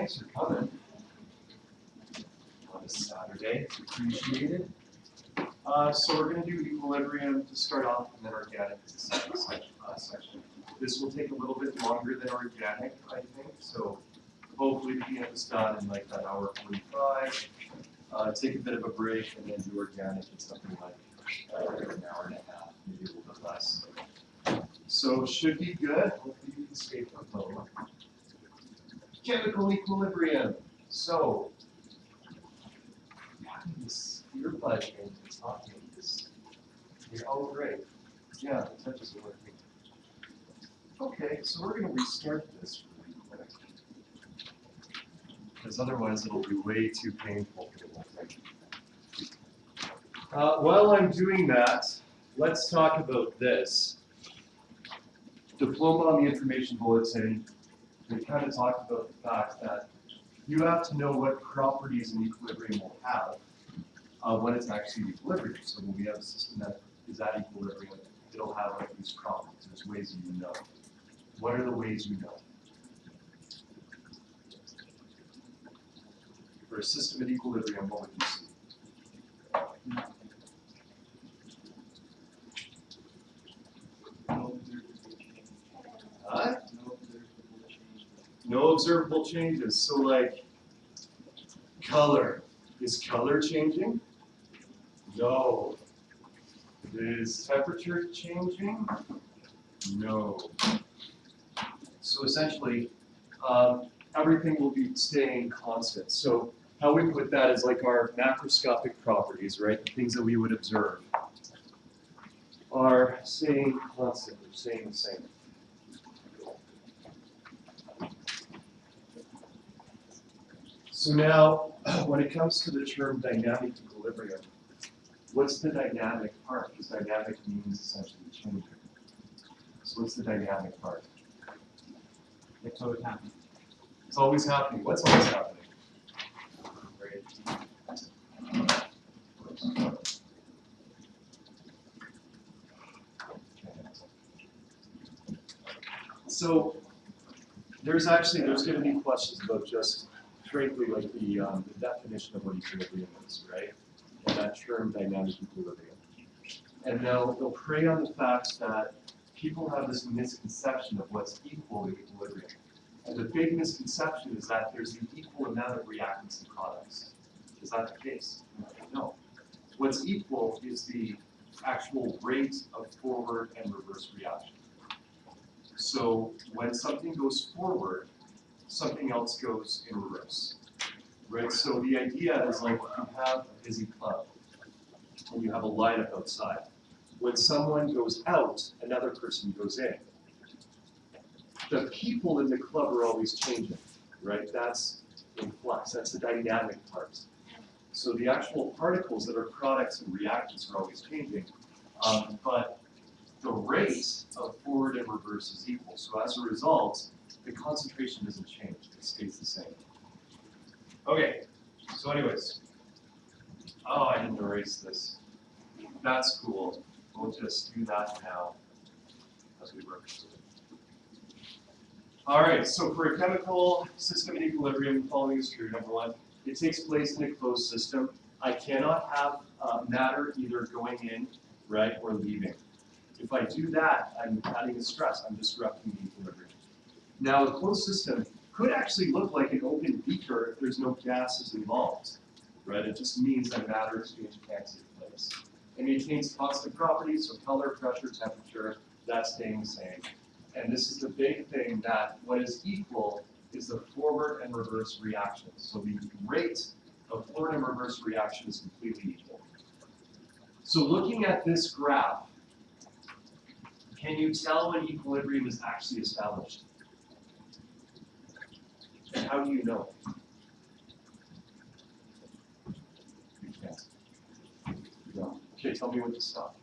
thanks for coming on this Saturday. It's appreciated. So we're going to do equilibrium to start off, and then organic is the second section. This will take a little bit longer than organic, I think. So hopefully we can get this done in like that hour 45. Take a bit of a break, and then do organic in something like an hour and a half, maybe a little bit less. So should be good. Hopefully you can stay from home. Chemical equilibrium. So having this earbud in to talking this. Oh great. Yeah, the touches are working. Okay, so we're going to restart this really quick. Because otherwise it'll be way too painful for the whole thing. While I'm doing that, let's talk about this. Diploma on the Information Bulletin, we kind of talked about the fact that you have to know what properties an equilibrium will have when it's actually in equilibrium. So when we have a system that is at equilibrium, it'll have like these properties. There's ways you know. What are the ways you know? For a system at equilibrium, what would you see? Huh? No observable changes. So like color. Is color changing? No. Is temperature changing? No. So essentially, everything will be staying constant. So how we put that is like our macroscopic properties, right? The things that we would observe are staying constant, they're staying the same. So now, when it comes to the term dynamic equilibrium, what's the dynamic part? Because dynamic means essentially changing. So what's the dynamic part? It's always happening. It's always happening. What's always happening? So there's going to be questions about just frankly like the definition of what equilibrium is, right? And that term dynamic equilibrium. And they'll prey on the fact that people have this misconception of what's equal in equilibrium. And the big misconception is that there's an equal amount of reactants and products. Is that the case? No. What's equal is the actual rate of forward and reverse reaction. So when something goes forward, something else goes in reverse. Right? So the idea is like if you have a busy club and you have a lineup outside. When someone goes out, another person goes in. The people in the club are always changing, right? That's in flux. That's the dynamic part. So the actual particles that are products and reactants are always changing, but the rate of forward and reverse is equal. So as a result, the concentration doesn't change. It stays the same. Okay, so anyways. Oh, I didn't erase this. That's cool. We'll just do that now as we work through it. All right, so for a chemical system in equilibrium, the following is true. Number one, it takes place in a closed system. I cannot have matter either going in, right, or leaving. If I do that, I'm adding a stress. I'm disrupting the equilibrium. Now, a closed system could actually look like an open beaker if there's no gases involved, right? It just means that matter exchange can't take place. It maintains constant properties, so color, pressure, temperature, that's staying the same. And this is the big thing, that what is equal is the forward and reverse reactions. So the rate of forward and reverse reaction is completely equal. So looking at this graph, can you tell when equilibrium is actually established? And how do you know? You can't. No. Okay, tell me when to stop.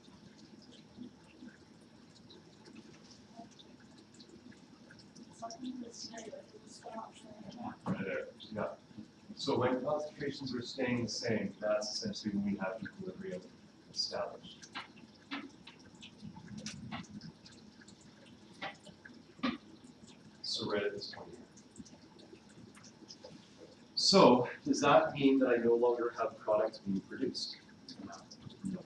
Right there. Yeah. So when concentrations are staying the same, that's essentially when we have equilibrium established. So right at this point here. So, does that mean that I no longer have product being produced? No.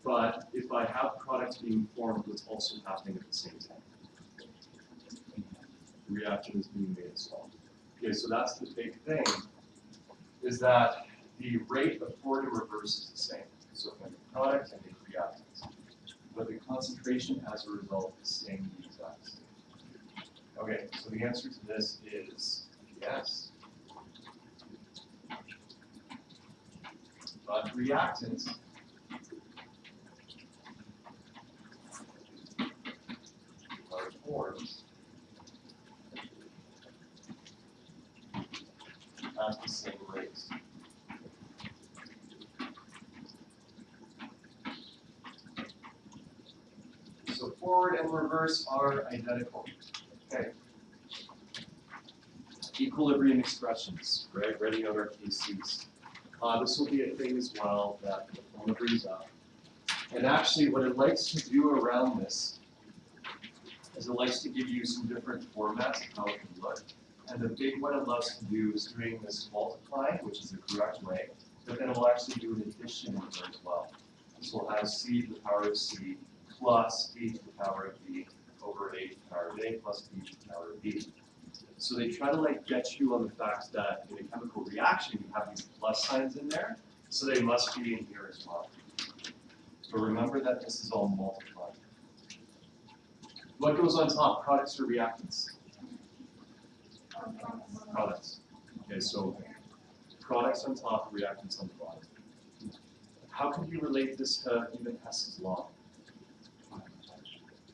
But if I have product being formed, what's also happening at the same time? The reaction is being made as well. Okay, so that's the big thing, is that the rate of forward and reverse is the same. So if I make product, I make reactants. But the concentration as a result is staying the exact same. Okay, so the answer to this is yes. But reactants are formed at the same rate. So forward and reverse are identical. Okay. Equilibrium expressions, right? Writing out our KCs. This will be a thing as well that the diploma brings up. And actually, what it likes to do around this is it likes to give you some different formats of how it can look. And the big one it loves to do is doing this multiplying, which is the correct way, but then it'll actually do an addition in there as well. So we'll have c to the power of c plus b to the power of b over a to the power of a plus b to the power of b. So they try to like get you on the fact that in a chemical reaction you have these plus signs in there, so they must be in here as well. So remember that this is all multiplied. What goes on top? Products or reactants? Products. Okay, so products on top, reactants on the bottom. How can you relate this to even Hess's law?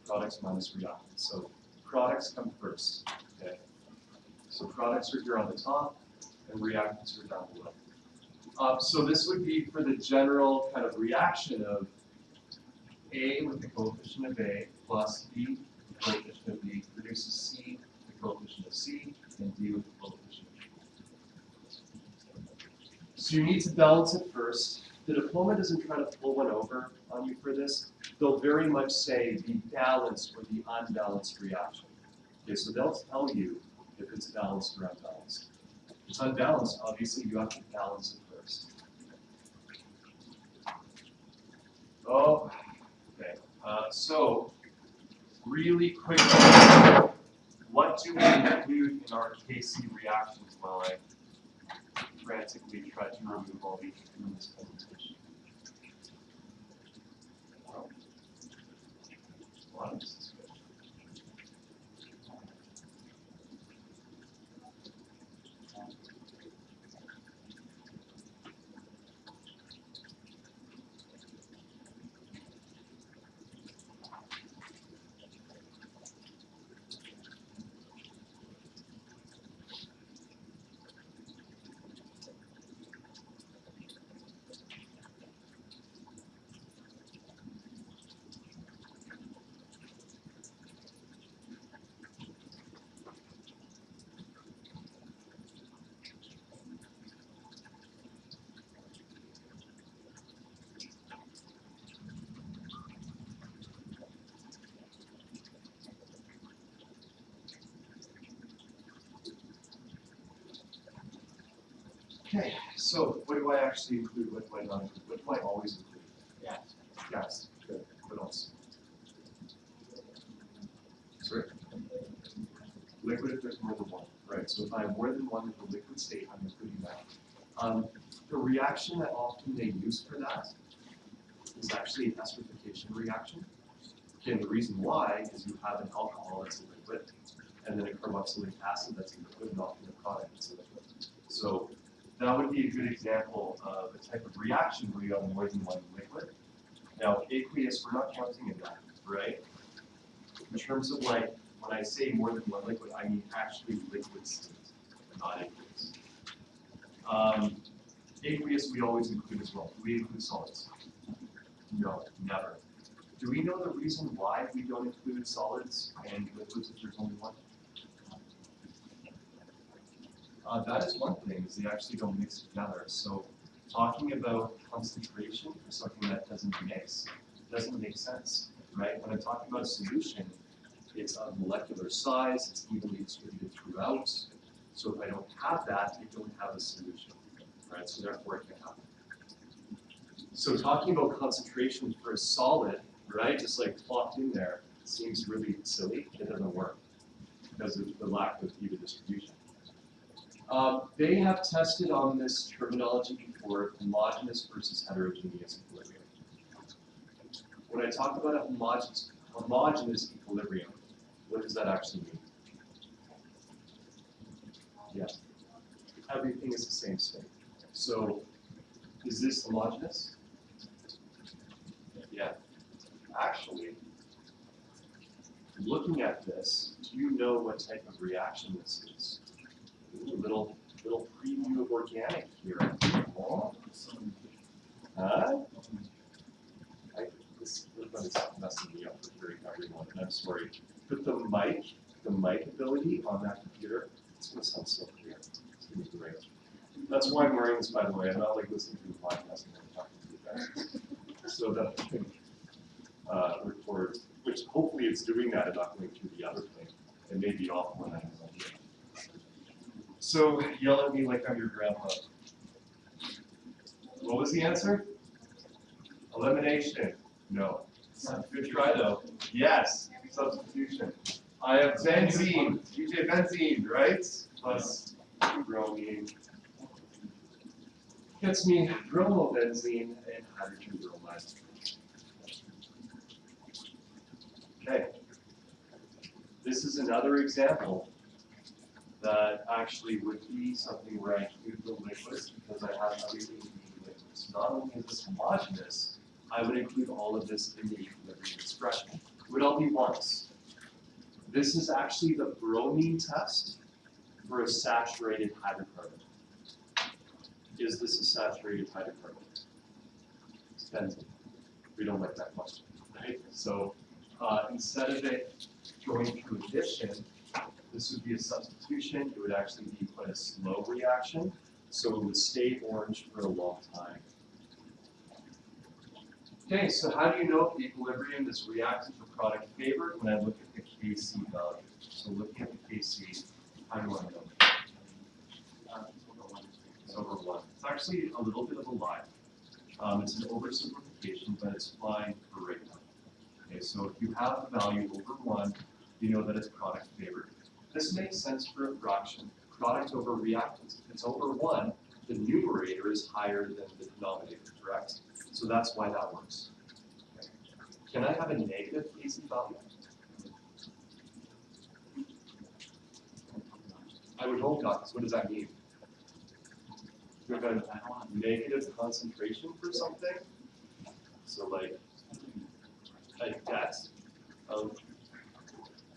Products minus reactants. So products come first. Okay. So products are here on the top, and reactants are down below. So this would be for the general kind of reaction of A with the coefficient of A plus B, the coefficient of B, produces C, the coefficient of C, and D with the coefficient of B. So you need to balance it first. The diploma doesn't try to pull one over on you for this. They'll very much say the balanced or the unbalanced reaction. Okay, so they'll tell you if it's balanced or unbalanced. If it's unbalanced, obviously you have to balance it first. Oh, okay. So, really quickly, what do we include in our KC reactions while I frantically try to remove all these from this presentation? Well, a lot of this is good. Okay, so what do I actually include? What do I not include? What do I always include? Yes. Gas. Good. What else? Sorry? Liquid if there's more than one. Right, so if I have more than one in the liquid state, I'm including that. The reaction that often they use for that is actually an esterification reaction. Okay, and the reason why is you have an alcohol that's a liquid, and then a carboxylic acid that's a liquid, and often a product that's a liquid. So that would be a good example of a type of reaction where you have more than one liquid. Now, aqueous, we're not counting in that, right? In terms of like, when I say more than one liquid, I mean actually liquid state, not aqueous. Aqueous we always include as well. Do we include solids? No, never. Do we know the reason why we don't include solids and liquids if there's only one? That is one thing, is they actually don't mix together. So talking about concentration for something that doesn't mix doesn't make sense, right? When I'm talking about a solution, it's of molecular size, it's evenly distributed throughout. So if I don't have that, I don't have a solution, right? So therefore it can happen. So talking about concentration for a solid, right, just like plopped in there, seems really silly. It doesn't work because of the lack of even distribution. They have tested on this terminology before, homogeneous versus heterogeneous equilibrium. When I talk about a homogeneous equilibrium, what does that actually mean? Yeah, everything is the same state. So, is this homogeneous? Yeah. Actually, looking at this, do you know what type of reaction this is? Ooh, little preview of organic here. Oh. Huh? This one is messing me up for hearing everyone, and I'm sorry. But the mic ability on that computer, it's going to sound so clear. It's going to be great. That's why I'm wearing this, by the way. I'm not like listening to the podcast and I'm talking to you guys. So that I can record, which hopefully it's doing that and not going through the other thing. It may be off when I'm on here. So yell at me like I'm your grandpa. What was the answer? Elimination. No. Good try though. Yes. Substitution. I have benzene. UJ benzene, right? Plus bromine. Gets me bromobenzene and hydrogen bromide. Okay. This is another example that actually would be something where I include the liquids because I have everything being liquids. Not only is this homogeneous, I would include all of this in the equilibrium expression. It would all be once. This is actually the bromine test for a saturated hydrocarbon. Is this a saturated hydrocarbon? It's benzene. We don't like that question, right? So instead of it going through addition, this would be a substitution. It would actually be quite a slow reaction, so it would stay orange for a long time. Okay, so how do you know if the equilibrium is reactant or product favored when I look at the Kc value? So looking at the Kc, how do I know? It's over 1. It's actually a little bit of a lie. It's an oversimplification, but it's fine for right now. Okay, so if you have a value over 1, you know that it's product favored. This makes sense for a fraction. Product over reactants. If it's over 1, the numerator is higher than the denominator, correct? So that's why that works. Okay. Can I have a negative Kc value? I would hope not, because what does that mean? You have a negative concentration for something? So like a debt of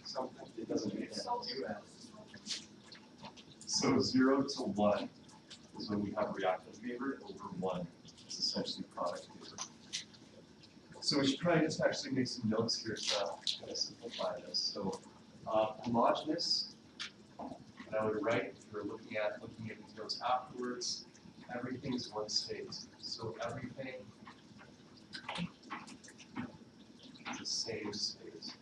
something, it doesn't make sense. So 0 to 1 is when we have reactant favored, over 1 is essentially product favored. So we should probably just actually make some notes here to kind of simplify this. So homogeneous, and I would write, if you're looking at these notes afterwards, everything is one state. So everything is the same state.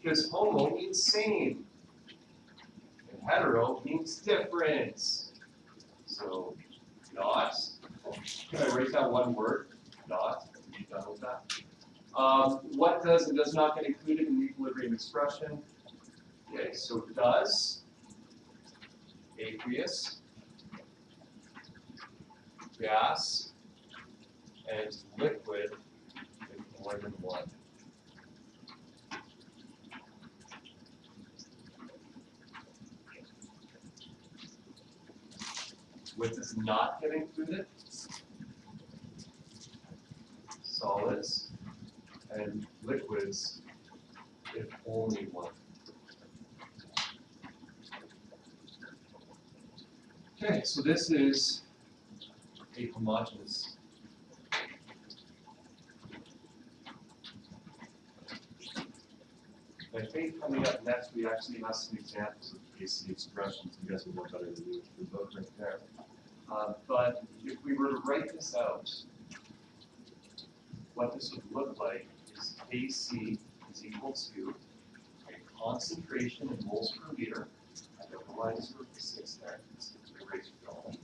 Because homo means same, and hetero means different. So not, can I write down one word? Not, be done with that. What does and does not get included in the equilibrium expression? Okay, so does, aqueous, gas, and liquid with more than 1. What does not get included? Solids and liquids if only 1. Okay, so this is a homogeneous. I think coming up next, we actually have some examples of Kc expressions. You guys will know better than me. They're both right there. But if we were to write this out, what this would look like is Kc is equal to a concentration in moles per liter minus root of 6 there. Erase it all.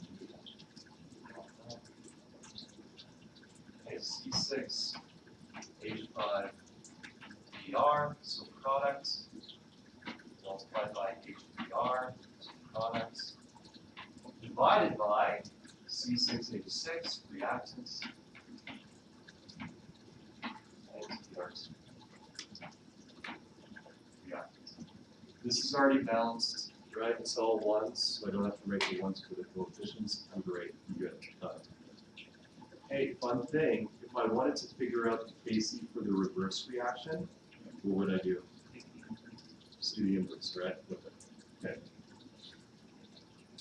Okay, C6, H5, Br, so products, multiplied by HBr, so products, divided by C6H6, reactants, and TRs, reactants. This is already balanced, right? It's all ones, so I don't have to write the ones for the coefficients. I'm great, I'm good, done. Hey, fun thing, if I wanted to figure out the Kc for the reverse reaction, what would I do? Just do the inverse, right? Flip it. Okay.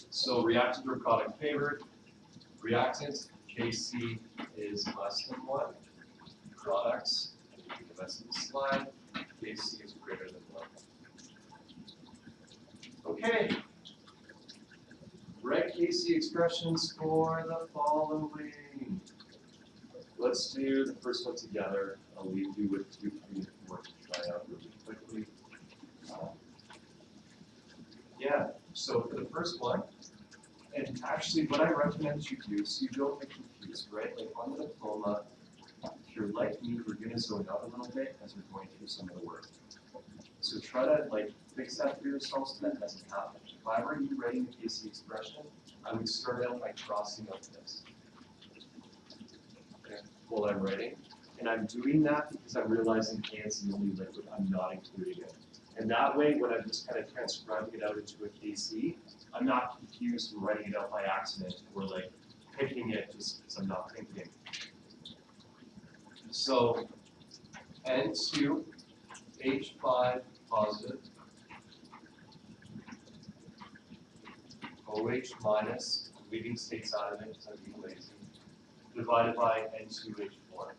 So reactant or product favored. Reactant, Kc is less than 1. Products, the rest of the slide, Kc is greater than 1. Okay. Write Kc expressions for the following. Let's do the first one together. I'll leave you with 2, 3, and 4 to try out really quickly. Yeah, so for the first one, and actually what I recommend you do, so you don't get confused, right? Like on the diploma, if you're like me, we're going to zone out a little bit as we're going through some of the work. So try to like fix that for yourself so that doesn't happen. If I were you writing the Kc expression, I would start out by crossing out this. Okay, while I'm writing. And I'm doing that because I'm realizing A is the only liquid, I'm not including it. And that way, when I'm just kind of transcribing it out into a Kc, I'm not confused and writing it out by accident or like picking it just because I'm not thinking. So N2, H5 positive, OH minus, leaving states out of it because I'm being lazy, divided by N2H4.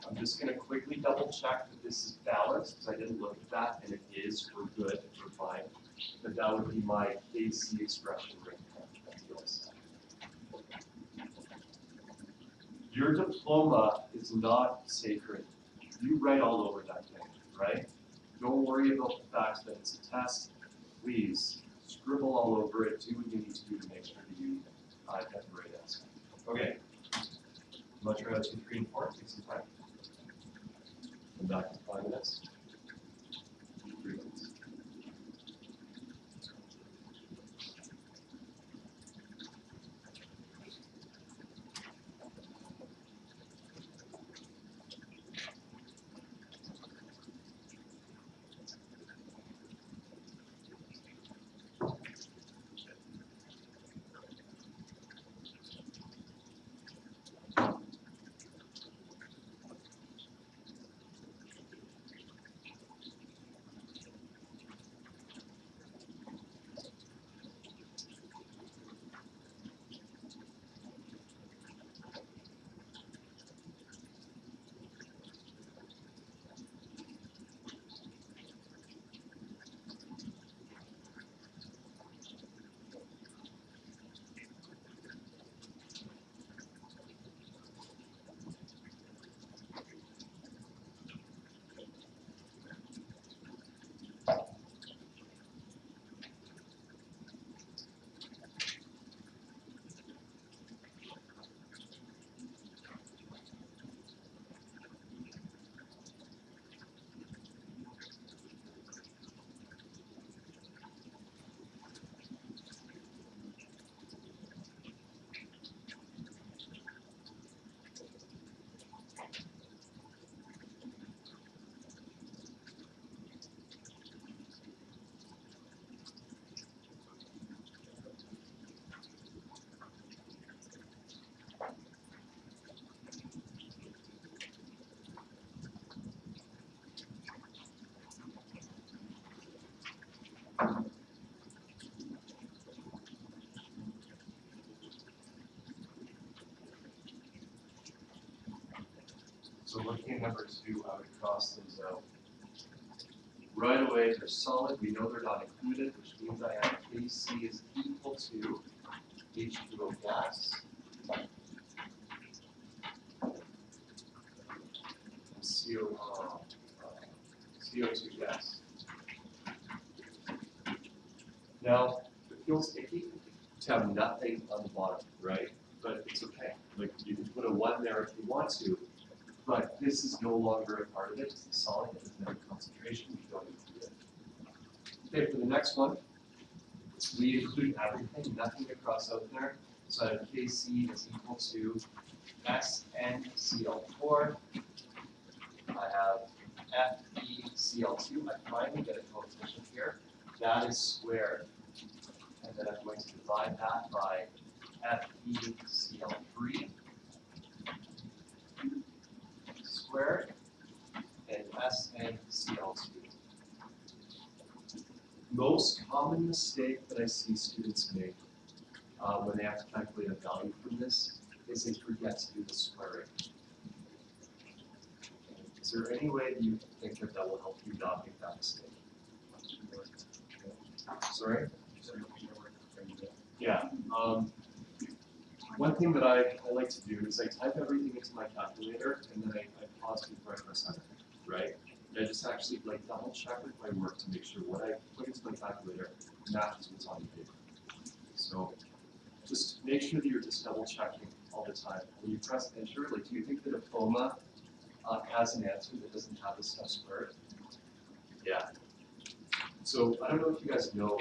I'm just going to quickly double check that this is balanced because I didn't look at that, and it is. We're good. We're fine. But that would be my Kc expression right there. Your diploma is not sacred. You write all over that thing, right? Don't worry about the fact that it's a test. Please scribble all over it. Do what you need to do to make sure that you get the right answer. Okay. Much rather 2, 3, and 4. Take some time. Come back to 5 minutes. 3 minutes. So looking at number 2, I would cross those out. Right away, they're solid. We know they're not included, which means I have Kc is equal to H2O gas. And CO2 gas. Now, it feels icky to have nothing on the bottom, right? But it's okay. Like, you can put a 1 there if you want to, but this is no longer a part of it. It's a solid, it doesn't have a concentration, you don't include it. Okay, for the next one, we include everything, nothing to cross out there. So I have Kc is equal to SnCl4. I have FeCl2. I finally get a coefficient here. That is squared. And then I'm going to divide that by FeCl3 squared and SnCl2. Most common mistake that I see students make when they have to calculate a value from this is they forget to do the squaring. Is there any way that you think that will help you not make that mistake? Sorry? Yeah. One thing that I like to do is I type everything into my calculator and then I pause before I press enter, right? And I just actually like double check with my work to make sure what I put into my calculator matches what's on the paper. So just make sure that you're just double checking all the time. When you press enter, like, do you think the diploma has an answer that doesn't have this stuff squared? Yeah. So I don't know if you guys know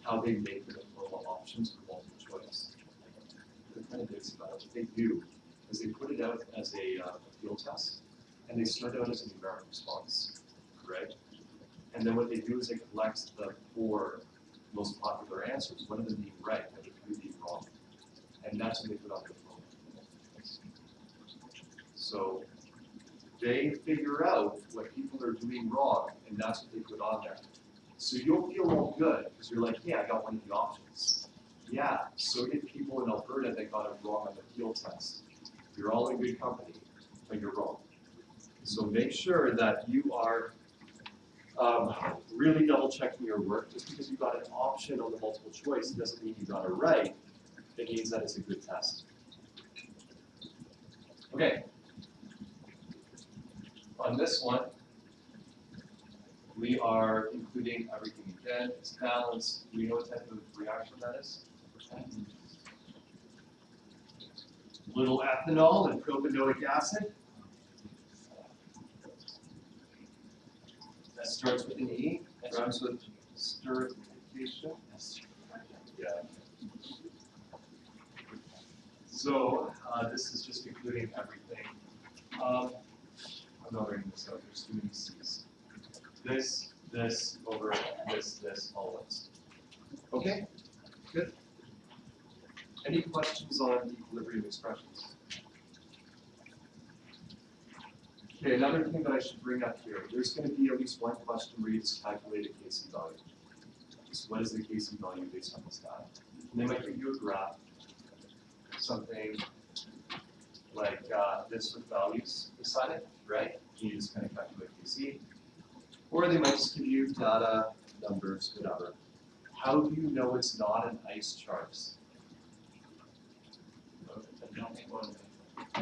how they make the diploma options for multiple choice. They're kind of basic about it. What they do is they put it out as a field test, and they start out as a numeric response, right? And then what they do is they collect the 4 most popular answers, one of them being right, and the 3 being wrong. And that's what they put on the diploma. So they figure out what people are doing wrong, and that's what they put on there. So you'll feel all good, because you're like, yeah, I got one of the options. Yeah, so did people in Alberta that got it wrong on the field test. You're all in good company, but you're wrong. So make sure that you are really double checking your work. Just because you got an option on the multiple choice doesn't mean you got it right. It means that it's a good test. Okay. On this one, we are including everything again. It's balanced. Do we know what type of reaction that is? Little ethanol and propanoic acid. That starts with an E, rhymes with sterification. Yeah. So this is just including everything. I'm not writing this out, there's too many C's. This, over this, always. Okay, good. Any questions on equilibrium expressions? Okay, another thing that I should bring up here, there's going to be at least one question where you just calculate a Kc value. Just what is the Kc value based on this data? And they might give you a graph, something like this with values beside it, right? You just kind of calculate Kc. Or they might just give you data, numbers, whatever. How do you know it's not an ice chart?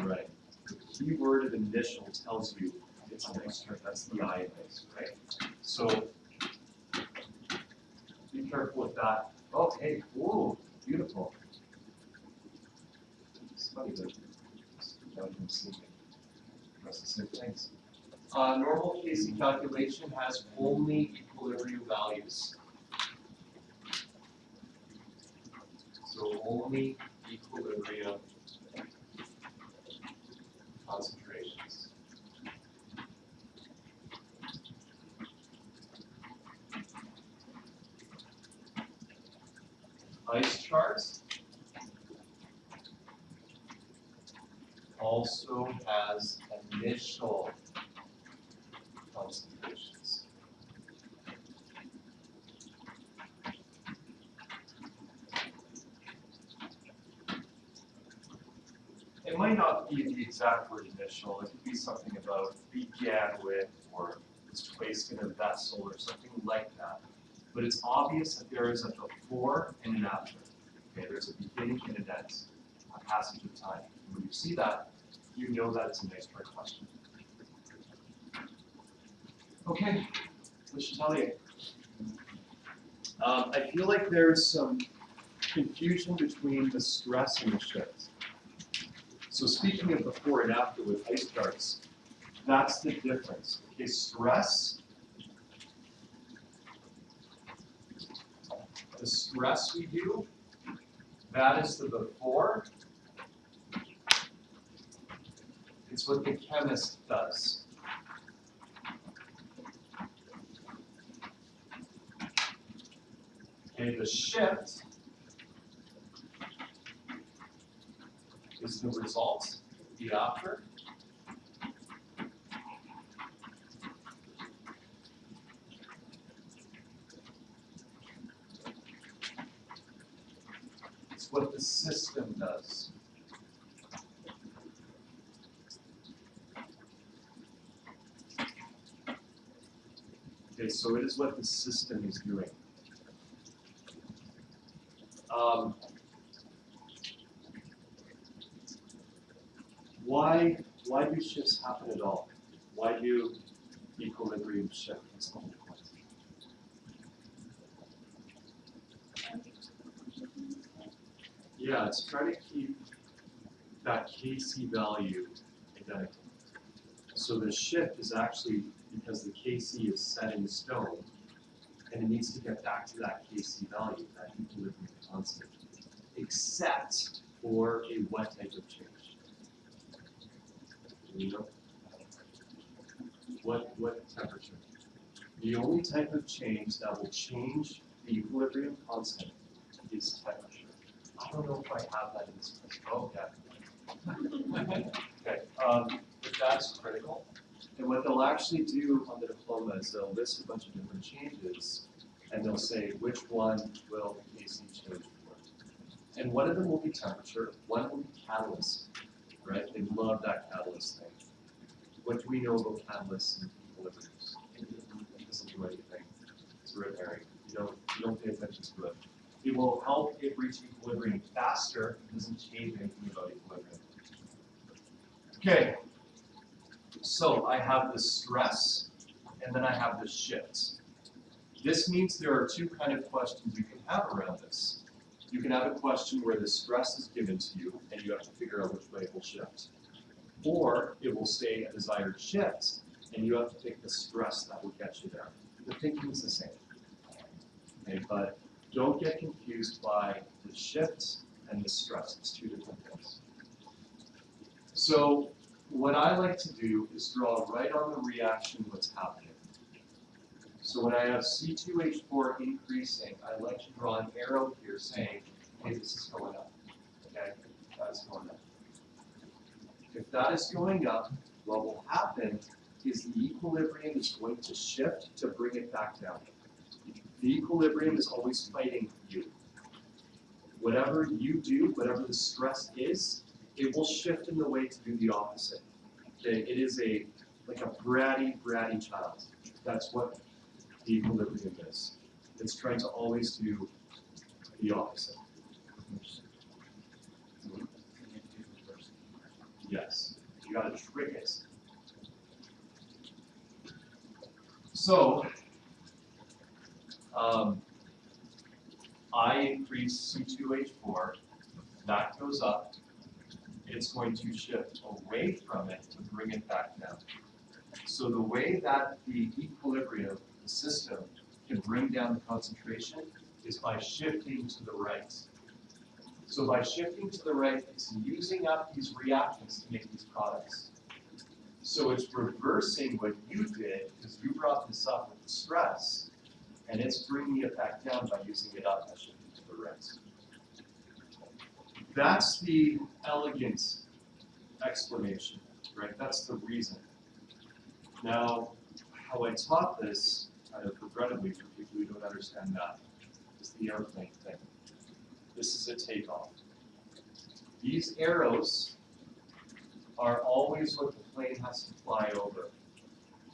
Right. The key word of initial tells you it's an ice chart. That's the I in ice, right? So be careful with that. Oh, hey, whoa, beautiful. It's funny that without even seeing it, that's the same things. Normal Kc calculation has only equilibrium values. So only equilibrium concentrations. Ice charts also has initial concentrations. It might not be the exact word initial, it could be something about began with, or was placed in a vessel, or something like that. But it's obvious that there is a before and an after. Okay, there's a beginning and an end, a passage of time. And when you see that, you know that it's a nice part question. Okay, what should tell you? I feel like there's some confusion between the stress and the shift. So speaking of before and after with ice charts, that's the difference. Okay, stress, the stress we do, that is the before. It's what the chemist does. Okay, the shift is the result, the after. It's what the system does. Okay, so it is what the system is doing. Why do shifts happen at all? Why do equilibrium shift? That's the whole point. Yeah, it's trying to keep that Kc value identical. So the shift is actually because the Kc is set in stone, and it needs to get back to that Kc value, that equilibrium constant, except for a what type of change? You know? What temperature? The only type of change that will change the equilibrium constant is temperature. I don't know if I have that in this place. Oh, yeah. Okay, but that's critical. And what they'll actually do on the diploma is they'll list a bunch of different changes, and they'll say which one will AC change for. And one of them will be temperature, one will be catalyst, right? They love that catalyst thing. What do we know about catalysts and equilibriums? It doesn't do anything. It's a red herring. You don't pay attention to it. It will help it reach equilibrium faster. It doesn't change anything about equilibrium. Okay, so I have the stress, and then I have the shifts. This means there are two kind of questions you can have around this. You can have a question where the stress is given to you, and you have to figure out which way it will shift. Or it will say a desired shift, and you have to pick the stress that will get you there. The thinking is the same. Okay, but don't get confused by the shift and the stress. It's two different things. So what I like to do is draw right on the reaction what's happening. So when I have C2H4 increasing, I like to draw an arrow here saying, hey, this is going up. Okay, that's going up. If that is going up, what will happen is the equilibrium is going to shift to bring it back down. The equilibrium is always fighting you. Whatever you do, whatever the stress is, it will shift in the way to do the opposite. Okay? It is like a bratty child. That's what the equilibrium is. It's trying to always do the opposite. Yes, you got to trick it. So, I increase C2H4, that goes up, it's going to shift away from it to bring it back down. So the way that the equilibrium, the system, can bring down the concentration is by shifting to the right. So by shifting to the right, it's using up these reactants to make these products. So it's reversing what you did, because you brought this up with the stress, and it's bringing it back down by using it up by shifting to the right. That's the elegant explanation, right? That's the reason. Now, how I taught this, kind of regrettably for people who don't understand that, is the airplane thing. This is a takeoff. These arrows are always what the plane has to fly over.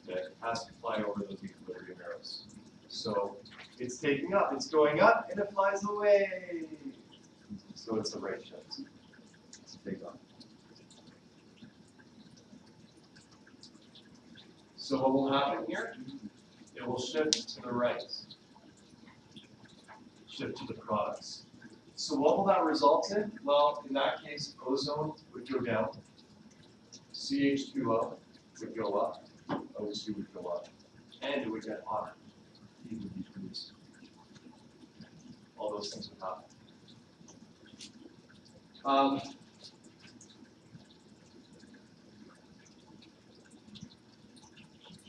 Okay? It has to fly over those equilibrium arrows. So it's taking up, it's going up, and it flies away. So it's a right shift. It's a takeoff. So what will happen here? It will shift to the right. shift to the products. So what will that result in? Well, in that case, ozone would go down, CH2O would go up, O2 would go up, and it would get hotter. Heat would be produced. All those things would happen.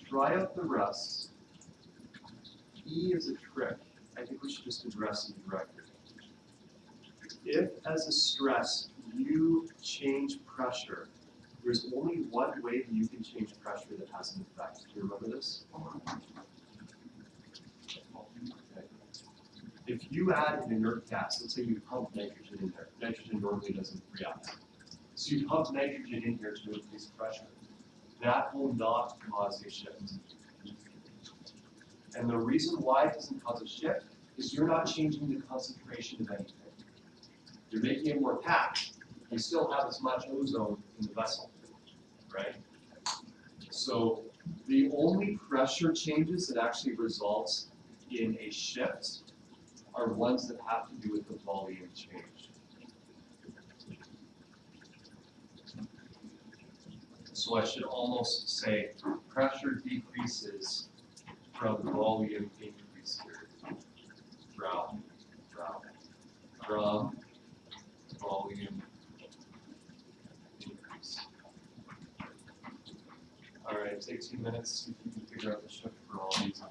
Try out the rest. E is a trick. I think we should just address it directly. If, as a stress, you change pressure, there's only one way that you can change pressure that has an effect. Do you remember this? Okay. If you add an inert gas, let's say you pump nitrogen in there. Nitrogen normally doesn't react. So you pump nitrogen in here to increase pressure. That will not cause a shift. And the reason why it doesn't cause a shift is you're not changing the concentration of anything. You're making it more packed. You still have as much ozone in the vessel, right? So the only pressure changes that actually results in a shift are ones that have to do with the volume change. So I should almost say pressure decreases from volume increase here. From volume increase. All right, take 2 minutes, see if you can figure out the shift for all these.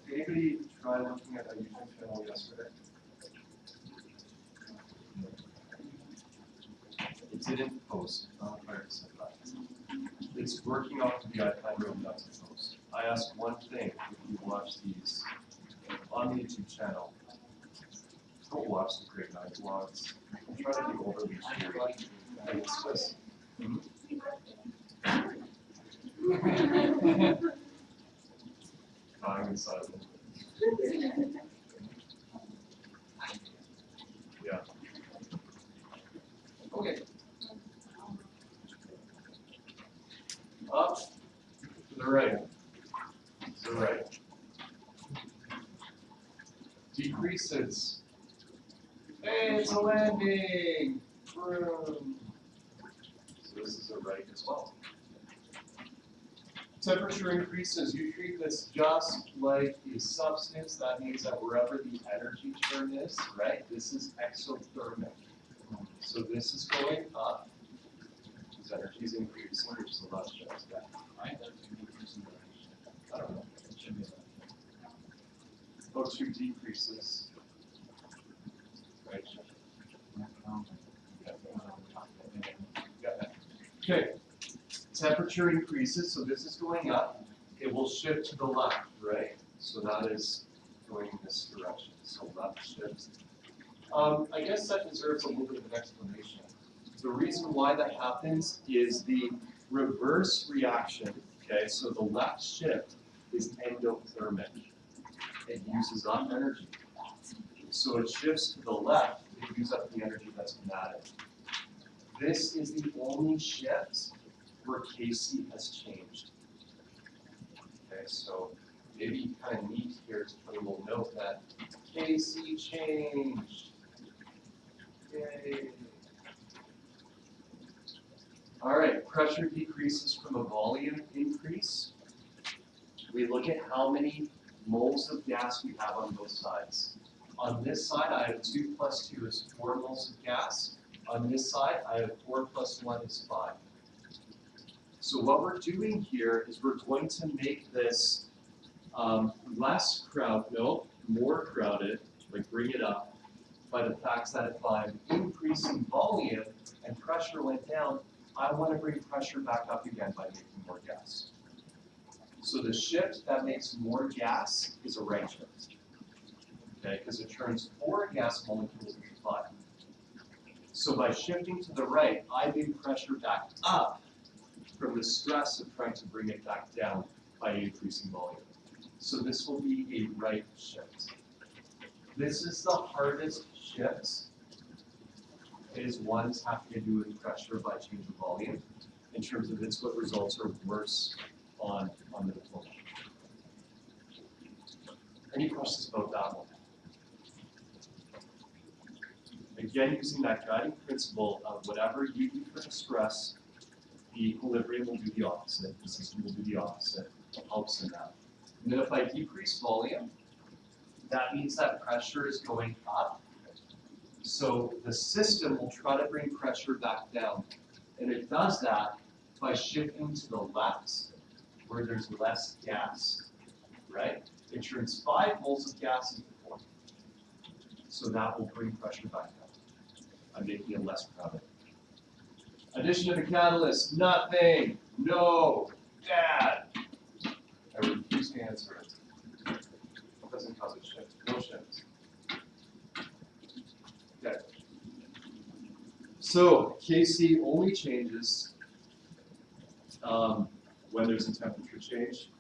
Did anybody try looking at a YouTube channel yesterday? It didn't post. It's working off of the iPad room not to post. I asked one thing if you watch these on the YouTube channel. Don't watch the Great Night vlogs. Try to be overly cheery. And it's just. Dying inside. Yeah. Okay. Up to the right. To the right. Decreases. Hey, it's a landing. Vroom. So this is a right as well. Temperature increases. You treat this just like a substance. That means that wherever the energy term is, right, this is exothermic. So this is going up. This energy is increasing, which is the less chance. I don't know. O2 decreases. Right. Okay. Temperature increases, so this is going up. It will shift to the left, right? So that is going in this direction. So left shifts. I guess that deserves a little bit of an explanation. The reason why that happens is the reverse reaction. Okay, so the left shift is endothermic. It uses up energy. So it shifts to the left, it uses up the energy that's been added. This is the only shift where Kc has changed. Okay, so maybe kind of neat here to put a little note that Kc changed. Yay. All right, pressure decreases from a volume increase. We look at how many moles of gas we have on both sides. On this side, I have 2 plus 2 is 4 moles of gas. On this side, I have 4 plus 1 is 5. So what we're doing here is we're going to make this more crowded, like bring it up, by the fact that if I'm increasing volume and pressure went down, I want to bring pressure back up again by making more gas. So the shift that makes more gas is a right shift. Okay, because it turns 4 gas molecules into 5. So by shifting to the right, I bring pressure back up from the stress of trying to bring it back down by increasing volume. So this will be a right shift. This is the hardest shift, is ones having to do with pressure by change of volume. In terms of it's what results are worse on the diploma. Any questions about that one? Again, using that guiding principle of whatever you do for the stress, the equilibrium will do the opposite, the system will do the opposite. It helps in that. And then if I decrease volume, that means that pressure is going up. So the system will try to bring pressure back down. And it does that by shifting to the left, where there's less gas, right? It turns 5 moles of gas into 4. So that will bring pressure back down. I'm making it less crowded. Addition of a catalyst, nothing, no, bad. I refuse to answer it. It doesn't cause a shift, no shift. Okay. So Kc only changes when there's a temperature change.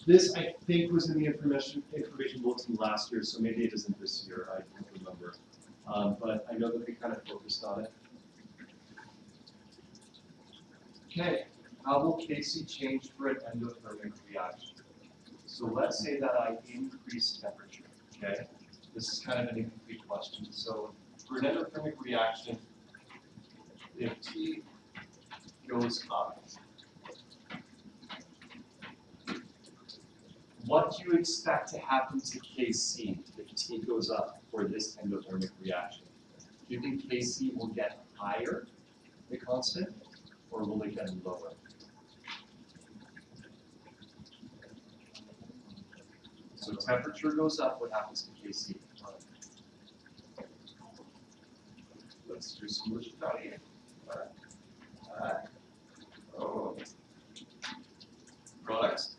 This, I think, was in the information bulletin last year, so maybe it isn't this year. I don't remember. But I know that they kind of focused on it. Okay, how will Kc change for an endothermic reaction? So let's say that I increase temperature, okay? This is kind of an incomplete question. So for an endothermic reaction, if T goes up, what do you expect to happen to Kc if T goes up for this endothermic reaction? Do you think Kc will get higher, the constant, or will it get lower? So temperature goes up, what happens to Kc? Let's do some Bronsted-Lowry. Oh. Products.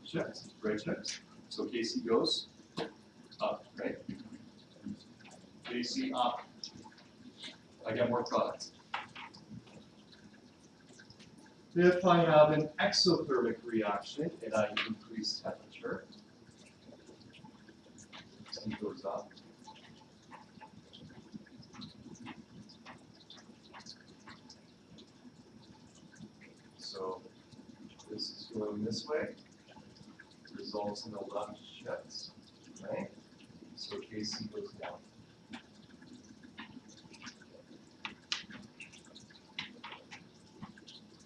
Shift, right shift. So Kc goes up, right? Kc up. I get more products. If I have an exothermic reaction and I increase temperature, T goes up. So this is going this way, results in a left shift, right? So Kc goes down.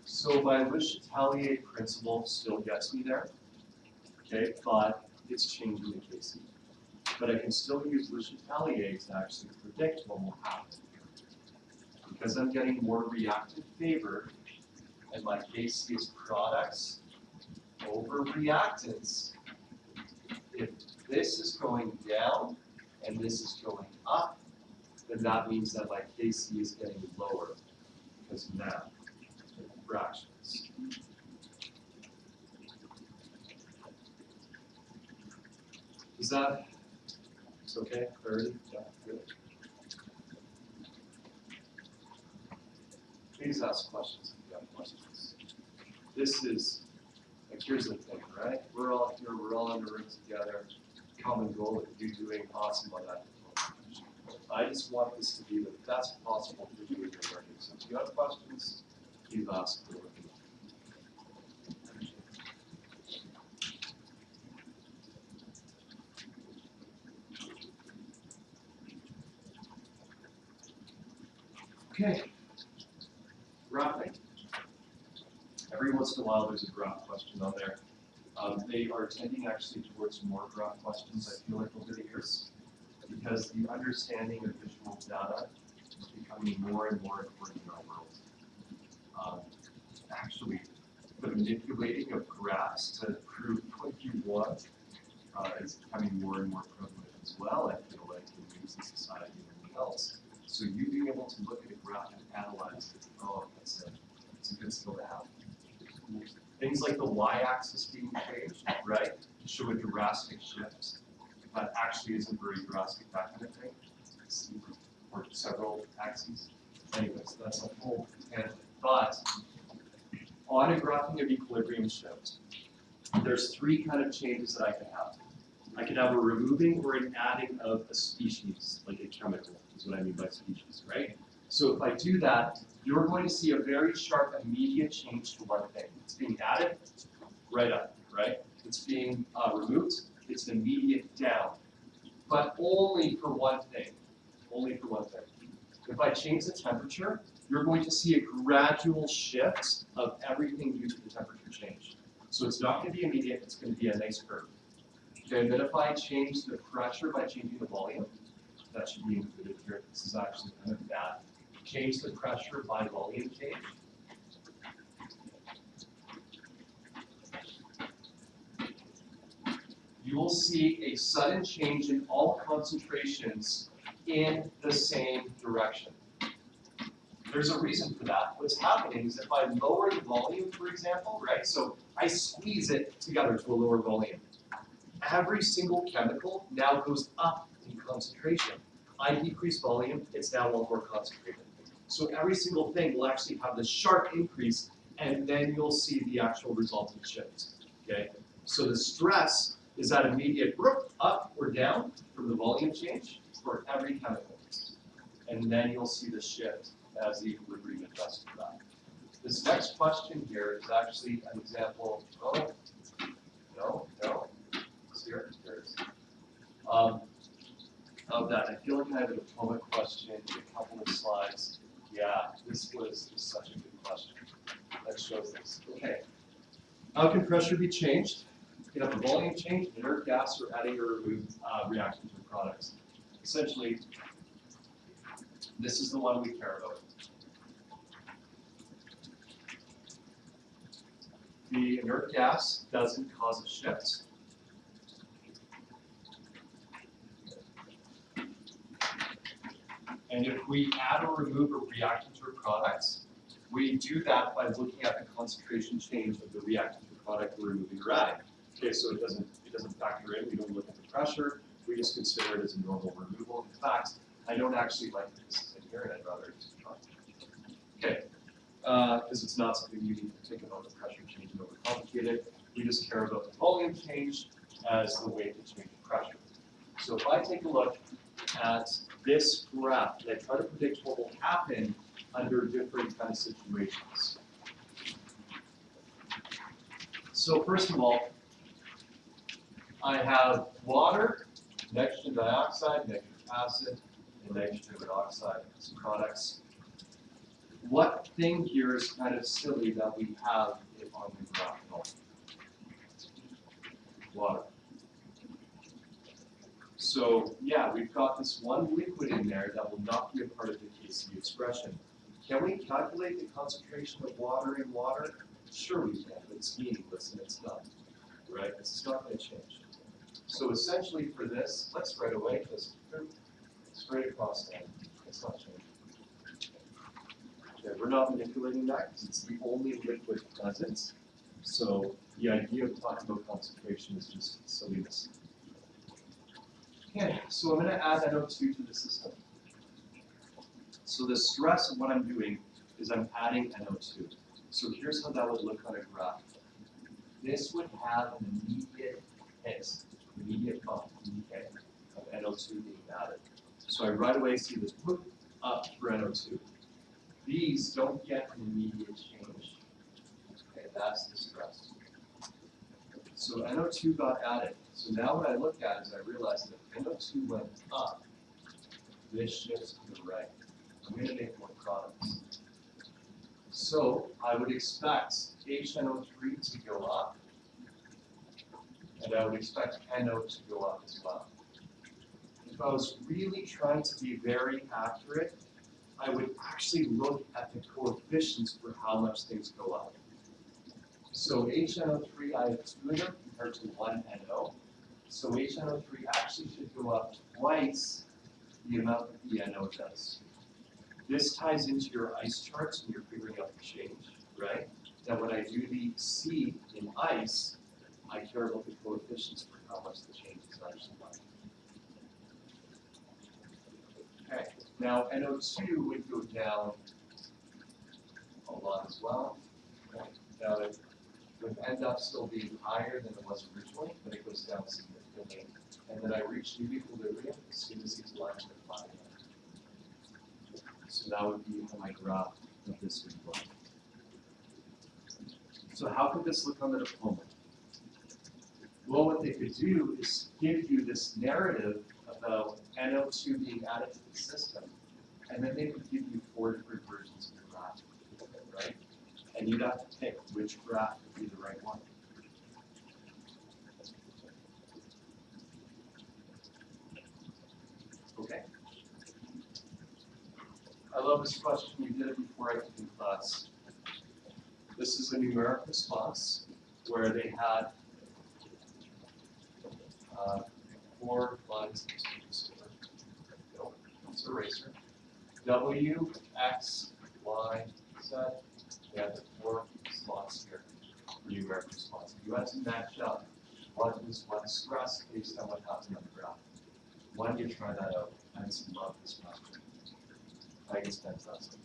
So my Le Chatelier principle still gets me there, okay, but it's changing the Kc. But I can still use Le Chatelier to actually predict what will happen. Because I'm getting more reactive favor, and my Kc is products, over reactants, if this is going down and this is going up, then that means that my Kc is getting lower because of that, fractions. Is that, it's okay, clarity? Yeah, good. Please ask questions if you have questions. This is, like, here's the thing, right? We're all here, we're all in the room together. Common goal of you doing awesome on that. I just want this to be the best possible for you in your learning. So if you have questions, please ask for them. Okay. Graphing. Every once in a while there's a graph question on there. They are tending actually towards more graph questions, I feel like, over the years, because the understanding of visual data is becoming more and more important in our world. Actually, the manipulating of graphs to prove what you want is becoming more and more prevalent as well, I feel like, in news and society and everything else. So you being able to look at a graph and analyze it, oh, that's it. It's a good skill to have. Things like the y-axis being changed, right, to show a drastic shift. That actually isn't very drastic, that kind of thing. Or several axes. Anyways, that's a whole tangent. But on a graphing of equilibrium shift, there's three kind of changes that I can have. I can have a removing or an adding of a species, like a chemical, is what I mean by species, right? So if I do that, you're going to see a very sharp immediate change to one thing. It's being added, right up, right? It's being removed, it's an immediate down. But only for one thing, only for one thing. If I change the temperature, you're going to see a gradual shift of everything due to the temperature change. So it's not going to be immediate, it's going to be a nice curve. Okay, and then if I change the pressure by changing the volume, that should be included here. This is actually kind of bad. Change the pressure by volume change. You will see a sudden change in all concentrations in the same direction. There's a reason for that. What's happening is if I lower the volume, for example, right? So I squeeze it together to a lower volume. Every single chemical now goes up in concentration. I decrease volume, it's now a lot more concentrated. So every single thing will actually have this sharp increase, and then you'll see the actual resultant shift. Okay? So the stress is that immediate up or down from the volume change for every chemical. And then you'll see the shift as the equilibrium adjusts to that. This next question here is actually an example. Oh, no. Here it is. Of that. I feel like I have a diploma question, a couple of slides. Yeah, this was such a good question. That shows this. Okay. How can pressure be changed? You can have a volume change, inert gas, or adding or remove reaction to the products. Essentially, this is the one we care about. The inert gas doesn't cause a shift. And if we add or remove a reactant or product, we do that by looking at the concentration change of the reactant or product we're removing or adding. Okay, so it doesn't factor in. We don't look at the pressure. We just consider it as a normal removal. In fact, I don't actually like this in here, and I'd rather just try. Okay, because it's not something you need to think about the pressure change and overcomplicate it. We just care about the volume change as the way to change the pressure. So if I take a look at this graph, and I try to predict what will happen under different kind of situations. So first of all, I have water, nitrogen dioxide, nitric acid, and nitrogen monoxide as products. What thing here is kind of silly that we have it on the graph? Water. So yeah, we've got this one liquid in there that will not be a part of the Kc expression. Can we calculate the concentration of water in water? Sure we can, but it's meaningless and it's not, right? This is not going to change. So essentially for this, let's right away just straight across that. It's not changing. Okay, we're not manipulating that because it's the only liquid present. So the idea of talking about concentration is just silliness. Okay, so I'm going to add NO2 to the system. So the stress of what I'm doing is I'm adding NO2. So here's how that would look on a graph. This would have an immediate hit, immediate bump, okay, of NO2 being added. So I right away see this whoop up for NO2. These don't get an immediate change. Okay, that's the stress. So NO2 got added. So now what I look at is I realize that if NO2 went up, this shifts to the right. I'm going to make more products. So I would expect HNO3 to go up, and I would expect NO to go up as well. If I was really trying to be very accurate, I would actually look at the coefficients for how much things go up. So HNO3, I have 2 of them compared to 1 NO. So HNO3 actually should go up twice the amount that the NO does. This ties into your ice charts when you're figuring out the change, right? That when I do the C in ice, I care about the coefficients for how much the change is actually like. Okay, now NO2 would go down a lot as well. Okay. Now it would end up still being higher than it was originally, but it goes down significantly. And then I reach new equilibrium as soon as these lines are fine. So that would be how my graph of this would look. So how could this look on the diploma? Well, what they could do is give you this narrative about NO2 being added to the system, and then they could give you 4 different versions of the graph, right? And you'd have to pick which graph would be the right one. Okay. I love this question. We did it before I took in class. This is a numeric response where they had 4 lines. No, it's an eraser. W, X, Y, Z. We have the 4 slots here for numeric response. You had to match up what was what stress based on what happened on the graph. Why don't you try that out? I just love this question. I think it's fantastic.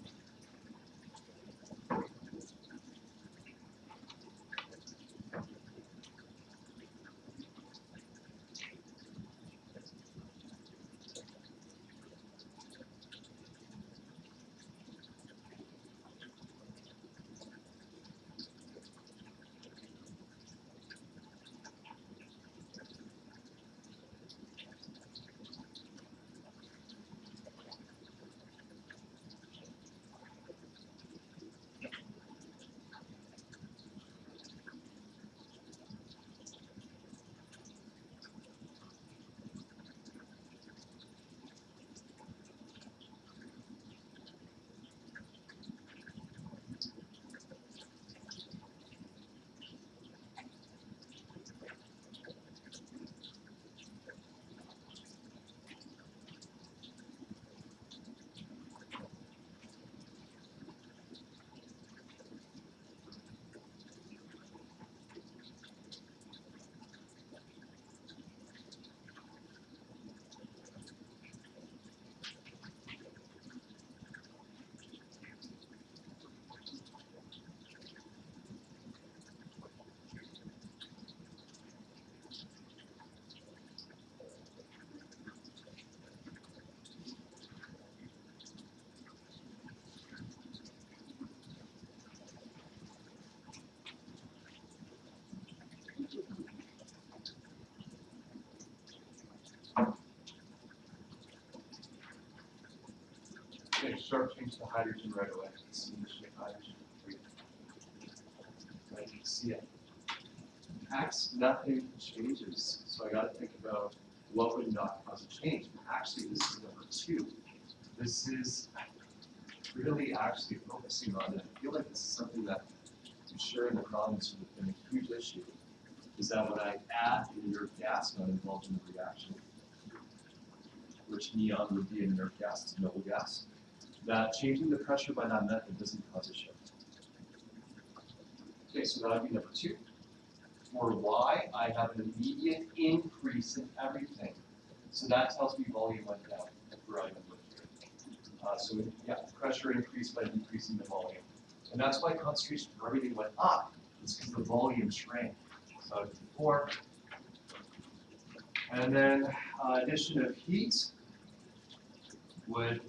Okay, sharp change to hydrogen right away. Let's initiate hydrogen. Right, you can see it. X, nothing changes. So I got to think about what would not cause a change. Actually, this is number 2. This is really actually focusing on it. I feel like this is something that sure in the province would have been a huge issue, is that when I add an inert gas not involved in the reaction, which neon would be an inert gas, it's a noble gas, that changing the pressure by that method doesn't cause a shift. Okay, so that would be number 2. For Y, I have an immediate increase in everything. So that tells me volume went down for item number 3. So yeah, pressure increased by decreasing the volume. And that's why concentration for everything went up. It's because the volume shrank. So that would be 4. And then addition of heat would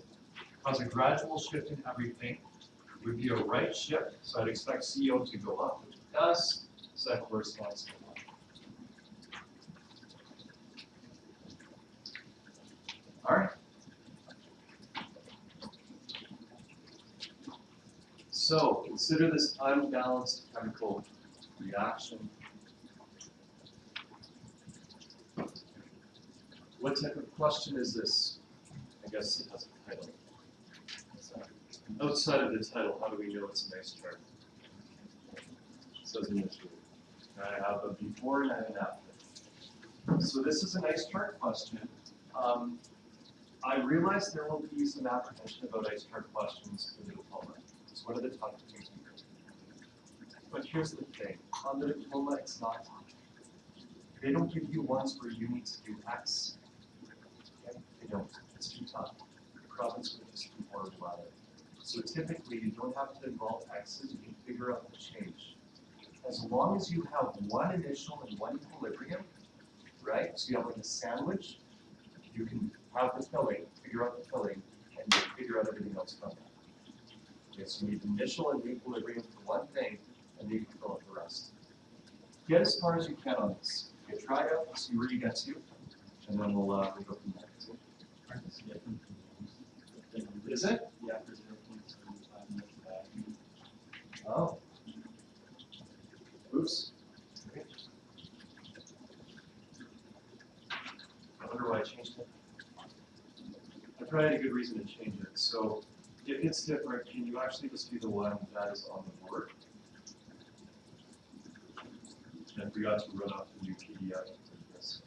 cause a gradual shift in everything. It would be a right shift, so I'd expect CO to go up, which it does, so that corresponds to 1. All right. So consider this unbalanced chemical reaction. What type of question is this? I guess it has a title. Outside of the title, how do we know it's a nice chart? It says initially. I have a before and an after. So this is a nice chart question. I realize there will be some apprehension about nice chart questions for the diploma. It's one of the tough things we do. But here's the thing. On the diploma, it's not tough. They don't give you ones where you need to do X. Okay? They don't. It's too tough. The province would just be more about it. So typically, you don't have to involve X's, you can figure out the change. As long as you have one initial and one equilibrium, right? So you have like a sandwich, you can have the filling, figure out the filling, and you figure out everything else from that. Okay, so you need initial and equilibrium for one thing, and you can fill out the rest. Get as far as you can on this. Okay, try it out, see where you get to, and then we'll go from there. Is it? Yeah, for 0.75 much value. Oh. Oops. Okay. I wonder why I changed it. I probably had a good reason to change it. So if it's different, can you actually just do the one that is on the board? And I forgot to run off the new PDF for this.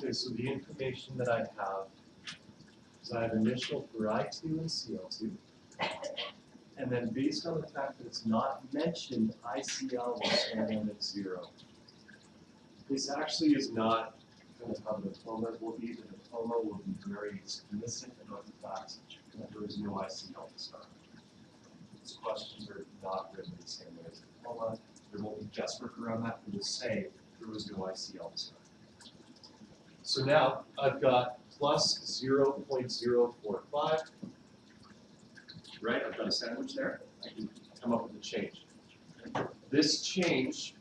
Okay, so the information that I have is I have initial for I2 and Cl2. And then based on the fact that it's not mentioned, ICl will stand at 0. This actually is not kind of how the diploma will be. The diploma will be very explicit about the fact that there is no ICl to start. These questions are not written the same way as the diploma. There won't be guesswork around that. It will say there was no ICl to start. So now I've got plus 0.045. Right? I've got a sandwich there. I can come up with a change. This change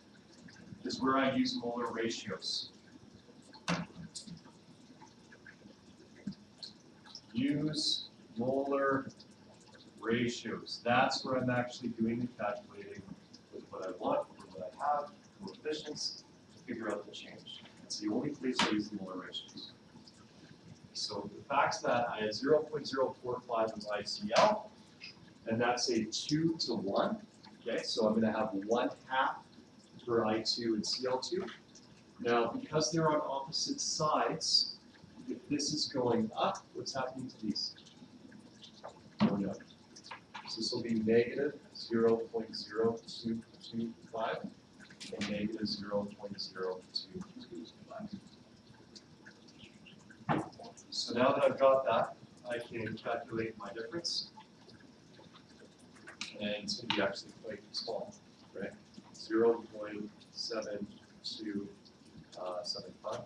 is where I use molar ratios. Use molar ratios. That's where I'm actually doing the calculating with what I want, with what I have, coefficients, to figure out the change. It's the only place I use the molar ratios. So the fact that I had 0.045 as ICl, and that's a 2 to 1. Okay, so I'm going to have 1/2 for I2 and Cl2. Now, because they're on opposite sides, if this is going up, what's happening to these? Going up. So this will be negative 0.0225 and negative 0.0225. So now that I've got that, I can calculate my difference. And it's going to be actually quite small, right? 0.7275.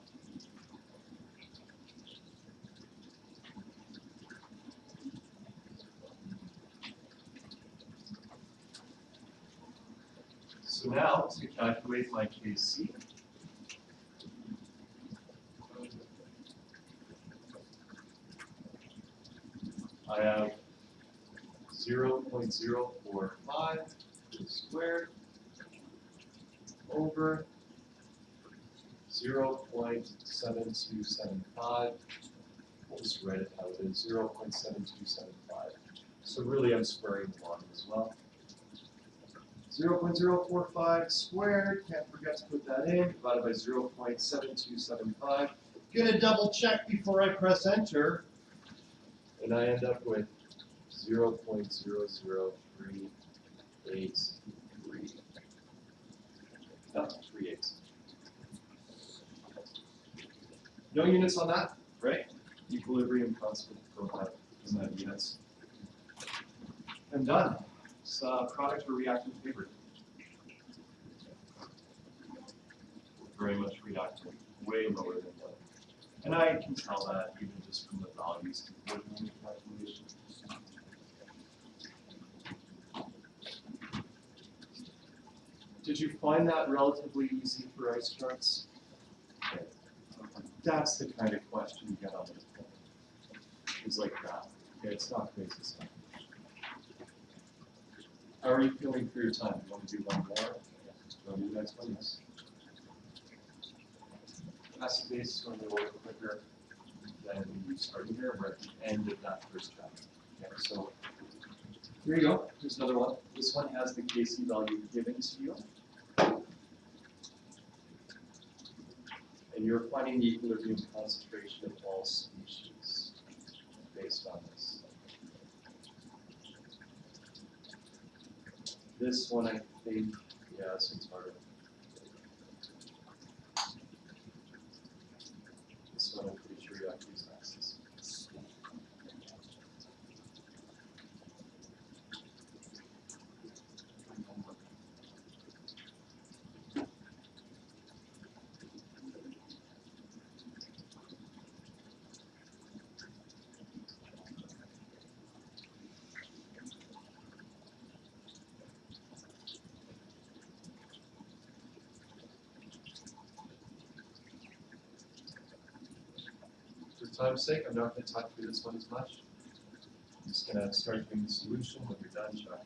So now, to calculate my Kc, I have 0.045 squared over 0.7275. We'll just write it how it is, 0.7275. So really I'm squaring the bottom as well. 0.045 squared, can't forget to put that in, divided by 0.7275. Gonna double check before I press enter. And I end up with 0.00383. No, 38. No units on that, right? Equilibrium constant profile doesn't have units. I'm done. It's product or reactant favorite. Very much reactant, way lower than that. And I can tell that even just from the values in the calculation. Did you find that relatively easy for ice charts? Okay. That's the kind of question you get on this point. It's like that. Okay, it's not crazy stuff. How are you feeling for your time? You want to do one more? You want to do the next one? Yes. Acid base is going to go a little quicker than you started here. We're at the end of that first chapter. Okay, so here you go. Here's another one. This one has the Kc value given to you. And you're finding the equilibrium concentration of all species based on this. This one, I think, yeah, this one's harder. This one, I'm pretty sure you have to use axes. For time's sake, I'm not going to talk through this one as much. I'm just going to start doing the solution. When you're done, check.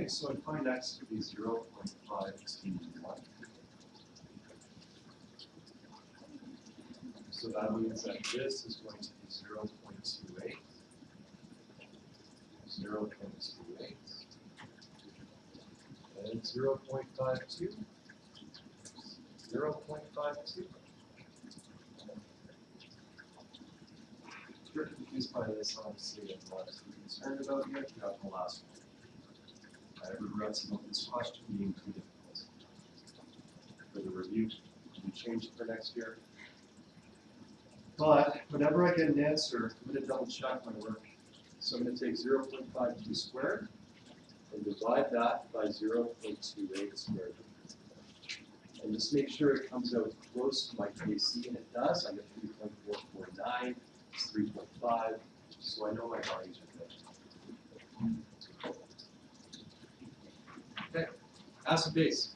Okay, so I find x to be 0.521. So that means that this is going to be 0.28. 0.28. And 0.52. 0.52. If you're confused by this, obviously, and what to be concerned about here, you have the last one. I have regrets about this question being too difficult. For the review, we change it for next year. But whenever I get an answer, I'm going to double check my work. So I'm going to take 0.52 squared and divide that by 0.28 squared. And just make sure it comes out close to my KC, and it does. I get 3.449, it's 3.5, so I know my values are good. Okay, acid base.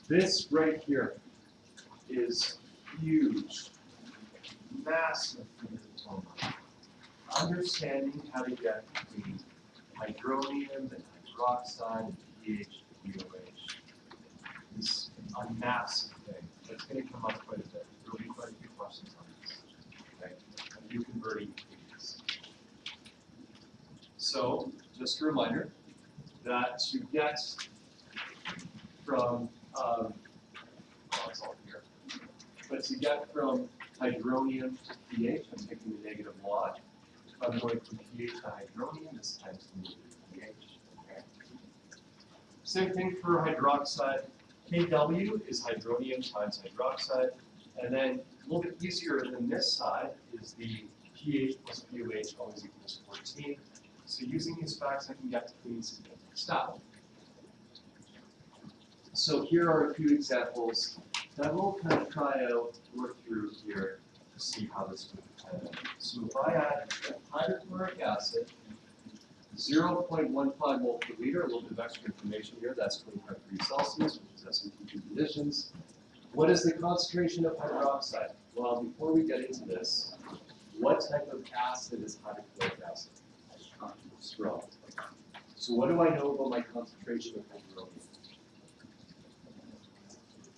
This right here is huge, massive for the diploma. Understanding how to get between hydronium and hydroxide and pH and pOH is a massive thing. That's going to come up quite a bit. There will be quite a few questions on this. Okay? A few converting phases. So, just a reminder that to get from, it's all here, but to get from hydronium to pH, I'm taking the negative log. If I'm going from pH to hydronium, this times the negative pH. Okay. Same thing for hydroxide. Kw is hydronium times hydroxide. And then a little bit easier than this side is the pH plus pOH always equals 14. So using these facts, I can get to clean significant stuff. So here are a few examples that we'll kind of try out, work through here to see how this would pan out. So if I add hydrochloric acid, 0.15 mole per liter, a little bit of extra information here, that's 25 degrees Celsius, which is SO2 conditions. What is the concentration of hydroxide? Well, before we get into this, what type of acid is hydrochloric acid? Strong. So what do I know about my concentration of hydronium?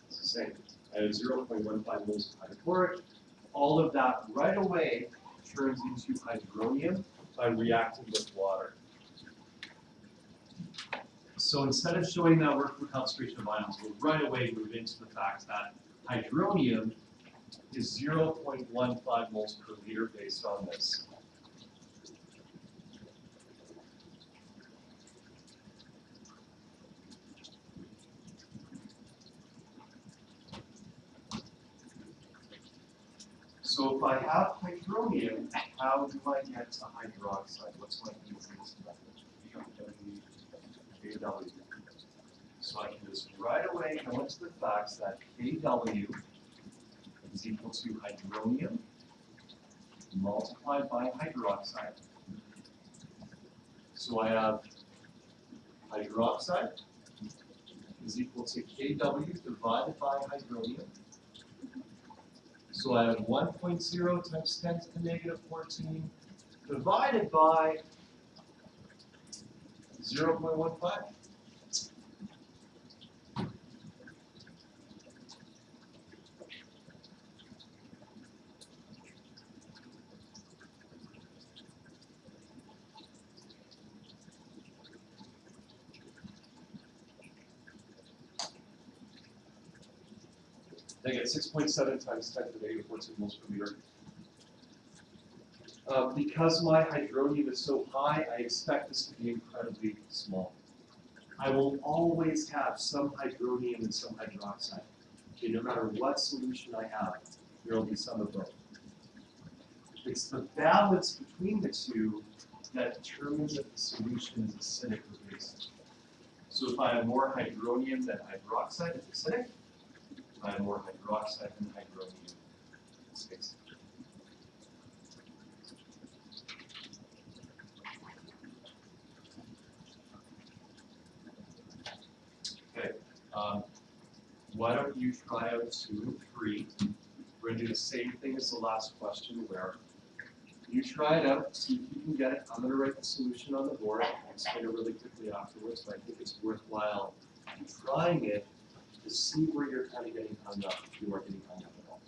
It's the same. I have 0.15 moles of hydrochloric. All of that right away turns into hydronium by reacting with water. So instead of showing that work for concentration of ions, we'll right away move into the fact that hydronium is 0.15 moles per liter based on this. So if I have hydronium, how do I get to hydroxide? What's my easiest method? Kw. So I can just right away go into the facts that Kw is equal to hydronium multiplied by hydroxide. So I have hydroxide is equal to Kw divided by hydronium. So I have 1.0 times 10 to the negative 14 divided by 0.15. I get 6.7 times 10 to the negative 14 moles per liter. Because my hydronium is so high, I expect this to be incredibly small. I will always have some hydronium and some hydroxide. Okay, no matter what solution I have, there will be some of both. It's the balance between the two that determines if the solution is acidic or basic. So if I have more hydronium than hydroxide, it's acidic. If I have more hydroxide than hydronium, it's basic. Okay, why don't you try out 2 and 3? We're going to do the same thing as the last question where You try it out, see if you can get it. I'm gonna write the solution on the board. I'll explain it really quickly afterwards, but I think it's worthwhile trying it to see where you're kind of getting hung up, if you are getting hung up at all.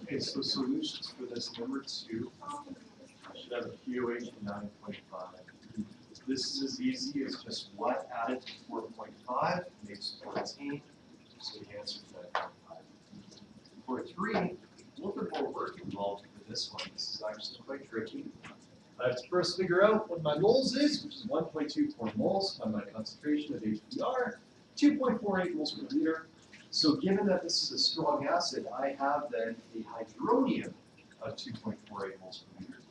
Okay, so solutions for this number 2 should have a POH of 9.5. This is as easy as just what added to 4.5 makes 14, so the answer is 9.5. For 3, a little bit more work involved for this one. This is actually quite tricky. I have to first figure out what my moles is, which is 1.24 moles by my concentration of HBr, 2.48 moles per liter. So given that this is a strong acid, I have then a hydronium of 2.48 moles per liter.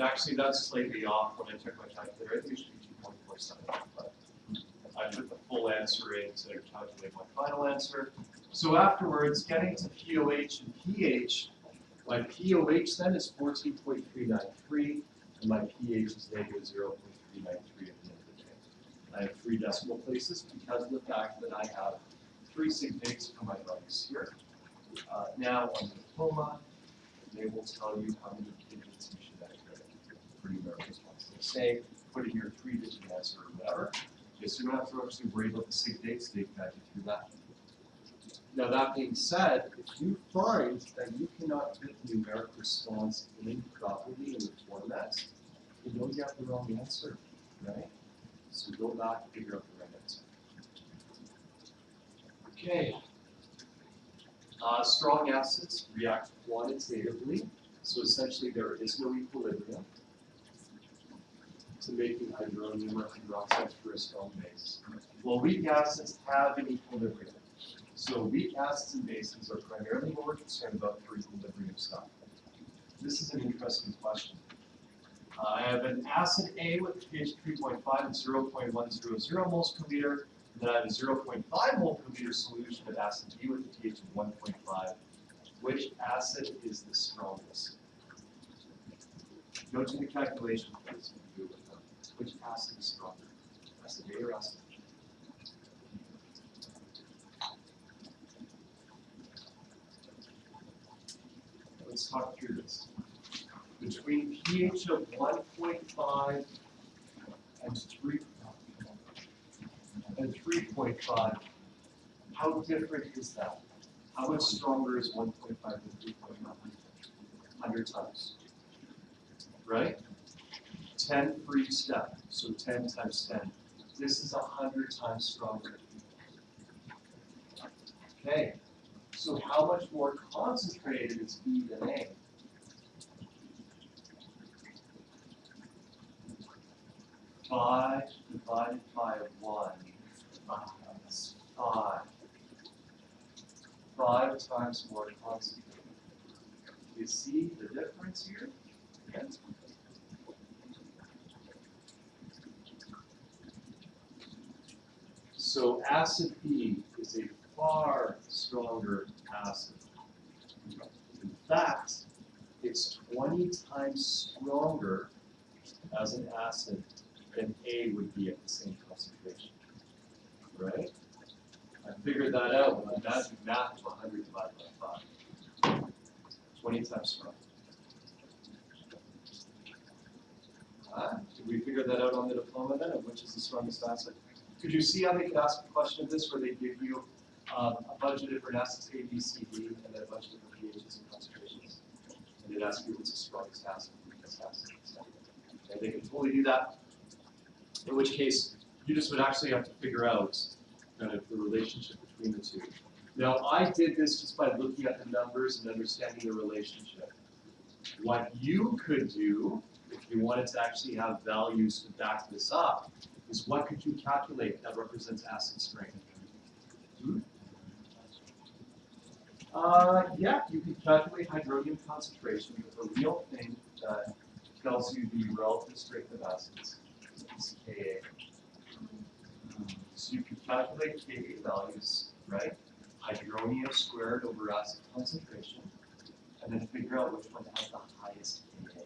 Actually, that's slightly off when I took my calculator. I think it should be 2.47, but I put the full answer in to calculate my final answer. So afterwards, getting to POH and pH, my POH then is 14.393, and my pH is negative 0.393 at the end of the day. I have 3 decimal places because of the fact that I have 3 sig figs for my values here. Now on the diploma, they will tell you how many digits you should enter for numeric response. They say put in your 3-digit answer or whatever. Okay, so you don't have to actually worry about the sig dates, they guide you through that. Now that being said, if you find that you cannot fit the numeric response in properly in the format, you know you have the wrong answer, right? So go back and figure out the right answer. Okay. Strong acids react quantitatively, so essentially there is no equilibrium to making hydronium or hydroxide for a strong base. Well, weak acids have an equilibrium. So weak acids and bases are primarily what we're concerned about for equilibrium stuff. This is an interesting question. I have an acid A with a pH 3.5 and 0.100 moles per liter. And then I have a 0.5 mole per liter solution of acid B with a pH of 1.5. Which acid is the strongest? Go to the calculation please. Which acid is stronger? Acid A or acid B? Let's talk through this. Between pH of 1.5 and 3.5, how different is that? How much stronger is 1.5 than 3.5? 100 times. Right? 10 for each step, so 10 times 10. This is 100 times stronger. Okay, so how much more concentrated is B than A? Five divided by 1. That's 5. 5 times more concentrated. You see the difference here? Yes. So acid B is a far stronger acid. In fact, it's 20 times stronger as an acid than A would be at the same concentration. Right? I figured that out with a magic math of 100 divided by 5. 20 times stronger. Did we figure that out on the diploma then, of which is the strongest acid? Could you see how they could ask a question of this where they give you a bunch of different acids, A, B, C, D, and then a bunch of different pHs and concentrations? And they'd ask you what's the strongest acid, weakest acid. And they could totally do that. In which case, you just would actually have to figure out kind of the relationship between the two. Now, I did this just by looking at the numbers and understanding the relationship. What you could do, if you wanted to actually have values to back this up, is what could you calculate that represents acid strength? Yeah, you can calculate hydronium concentration, but the real thing that tells you the relative strength of acids is Ka. So you can calculate Ka values, right? Hydronium squared over acid concentration, and then figure out which one has the highest Ka.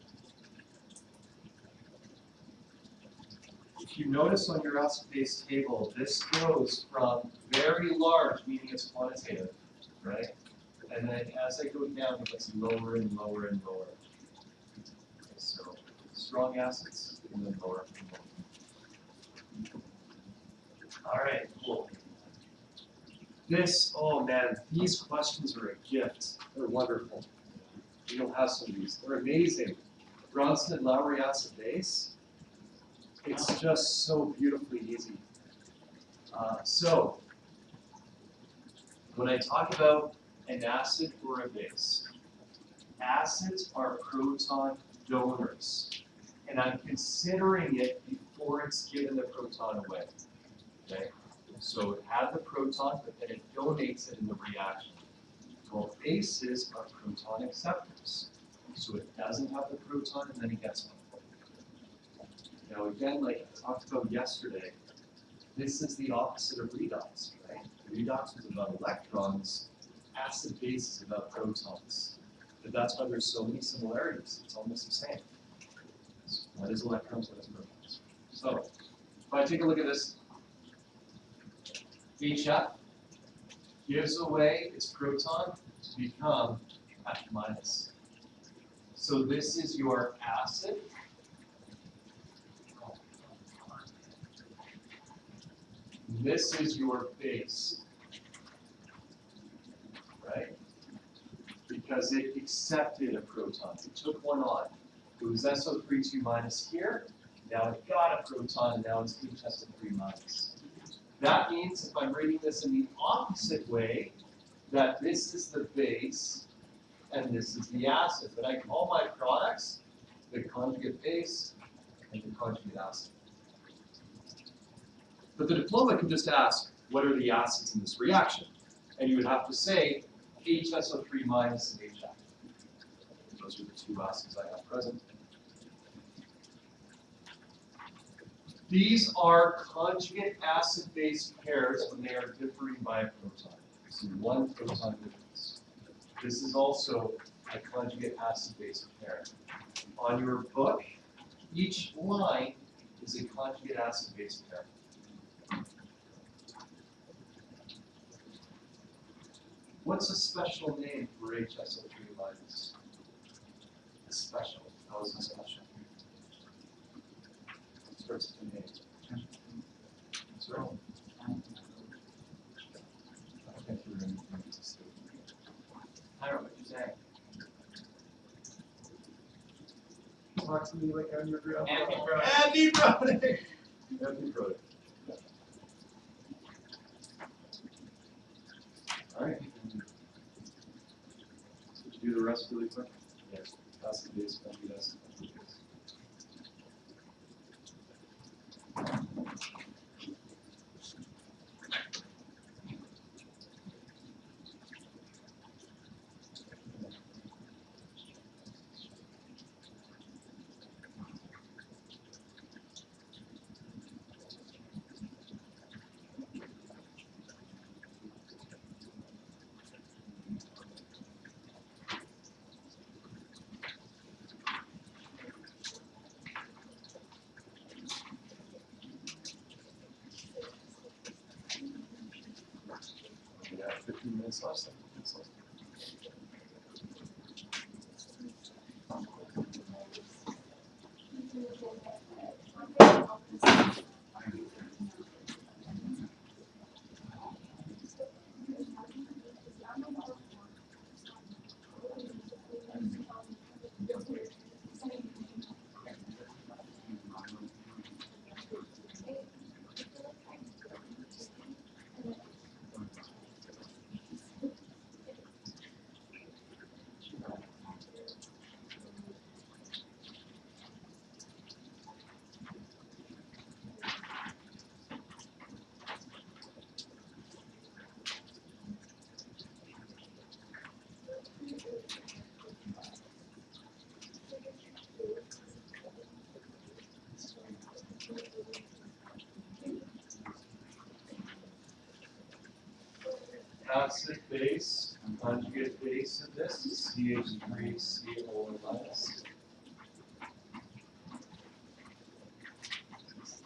If you notice on your acid-base table, this goes from very large, meaning it's quantitative, right? And then as I go down, it gets lower and lower and lower. Okay, so strong acids, and then lower and lower. All right, cool. This, oh man, these questions are a gift. They're wonderful. You don't have some of these. They're amazing. Bronsted-Lowry acid base. It's just so beautifully easy. So, when I talk about an acid or a base, acids are proton donors. And I'm considering it before it's given the proton away. Okay? So it had the proton, but then it donates it in the reaction. Well, bases are proton acceptors. So it doesn't have the proton and then it gets one. Now again, like I talked about yesterday, this is the opposite of redox, right? Redox is about electrons, acid base is about protons. But that's why there's so many similarities. It's almost the same. So what is electrons, what is protons? So if I take a look at this, HF gives away its proton to become F minus. So this is your acid. This is your base, right? Because it accepted a proton. It took one on. It was SO32 minus here. Now it got a proton, and now it's HSO3 minus. That means if I'm reading this in the opposite way, that this is the base and this is the acid. But I call my products the conjugate base and the conjugate acid. But the diploma can just ask, what are the acids in this reaction? And you would have to say HSO3 minus and HF. Those are the two acids I have present. These are conjugate acid-base pairs when they are differing by a proton. So one proton difference. This is also a conjugate acid-base pair. On your book, each line is a conjugate acid-base pair. What's a special name for HSO3 minus? A special. How is it special? It starts with a name. Sorry? I can't hear anything. I don't know what you're saying. Talk to me like I'm your grandpa. Antiprotic. Antiprotic. All right. So did you do the rest really quick? Yes. Acid base, conjugate acid, conjugate base. Yeah, 15 minutes left. 7 minutes left. Acid base, conjugate base of this is CH3CO minus.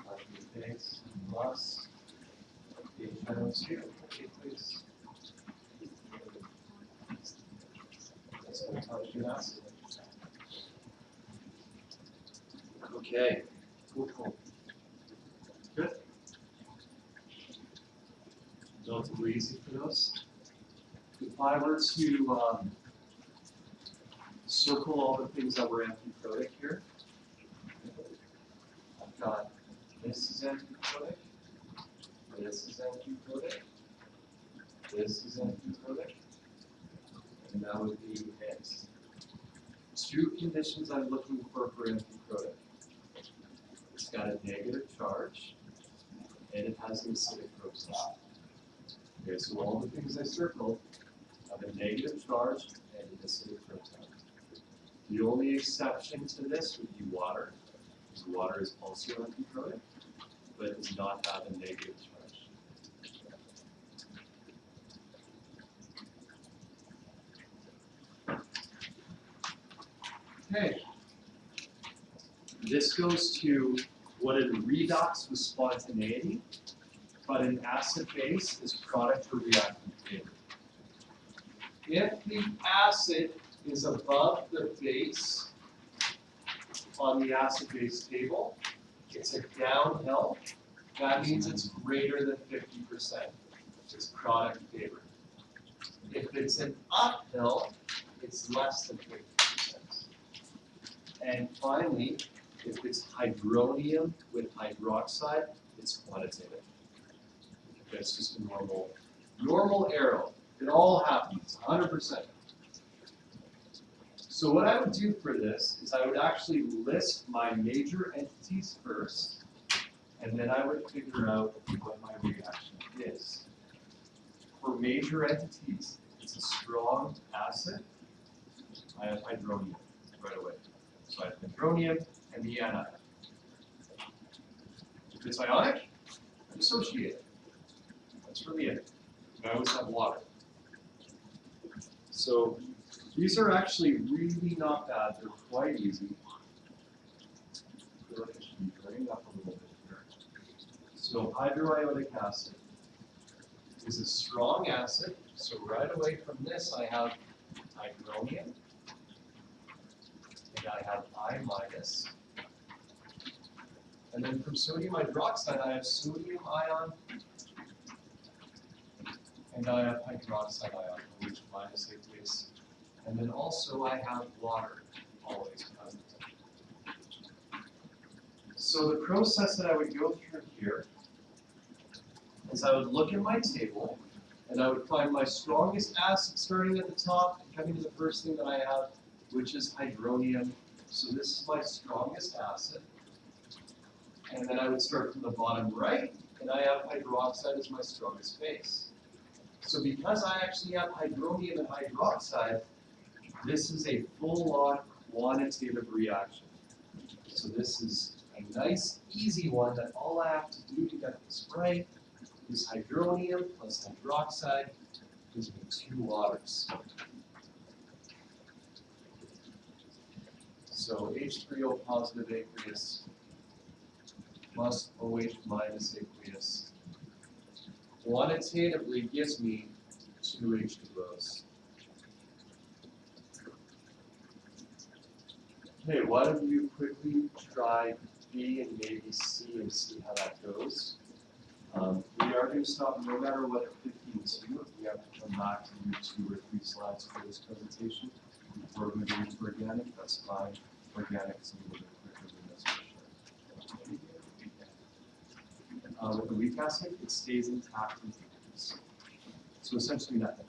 Conjugate base plus HNO2. Okay, please. That's the conjugate acid. Okay, cool. Good. Relatively easy for those. If I were to circle all the things that were antiprotic here. I've got this is antiprotic, this is antiprotic, this is antiprotic, and that would be it. Two conditions I'm looking for antiprotic. It's got a negative charge, and it has an acidic process. Okay, so all the things I circled have a negative charge and an acidic proton. The only exception to this would be water, because water is also antiprotic, but it does not have a negative charge. Okay. This goes to what in redox was spontaneity, but in acid base is product or reactant favor. If the acid is above the base on the acid base table, it's a downhill. That means it's greater than 50%. It's product favored. If it's an uphill, it's less than 50%. And finally, if it's hydronium with hydroxide, it's quantitative. That's just a normal arrow. It all happens, 100%. So what I would do for this is I would actually list my major entities first, and then I would figure out what my reaction is. For major entities, if it's a strong acid, I have hydronium right away. So I have hydronium and the anion. If it's ionic, I dissociate it. That's really it. And I always have water. So these are actually really not bad. They're quite easy. I feel like I should be bringing up a little bit here. So hydroiodic acid is a strong acid. So right away from this, I have hydronium. And I have I minus. And then from sodium hydroxide, I have sodium ion. And I have hydroxide ion, which minus aqueous. And then also I have water, always present. So the process that I would go through here is I would look at my table, and I would find my strongest acid starting at the top, coming to the first thing that I have, which is hydronium. So this is my strongest acid. And then I would start from the bottom right, and I have hydroxide as my strongest base. So because I actually have hydronium and hydroxide, this is a full-on quantitative reaction. So this is a nice, easy one that all I have to do to get this right is hydronium plus hydroxide gives me 2 waters. So H3O positive aqueous plus OH minus aqueous quantitatively gives me 2 H2Os. Okay, why don't you quickly try B and maybe C and see how that goes. We are going to stop no matter what at 15:2. If we have to come back to do 2 or 3 slides for this presentation before moving into organic, that's fine. Organic is a little bit quicker than this for sure. With the weak acid, it stays intact and focus. So essentially nothing.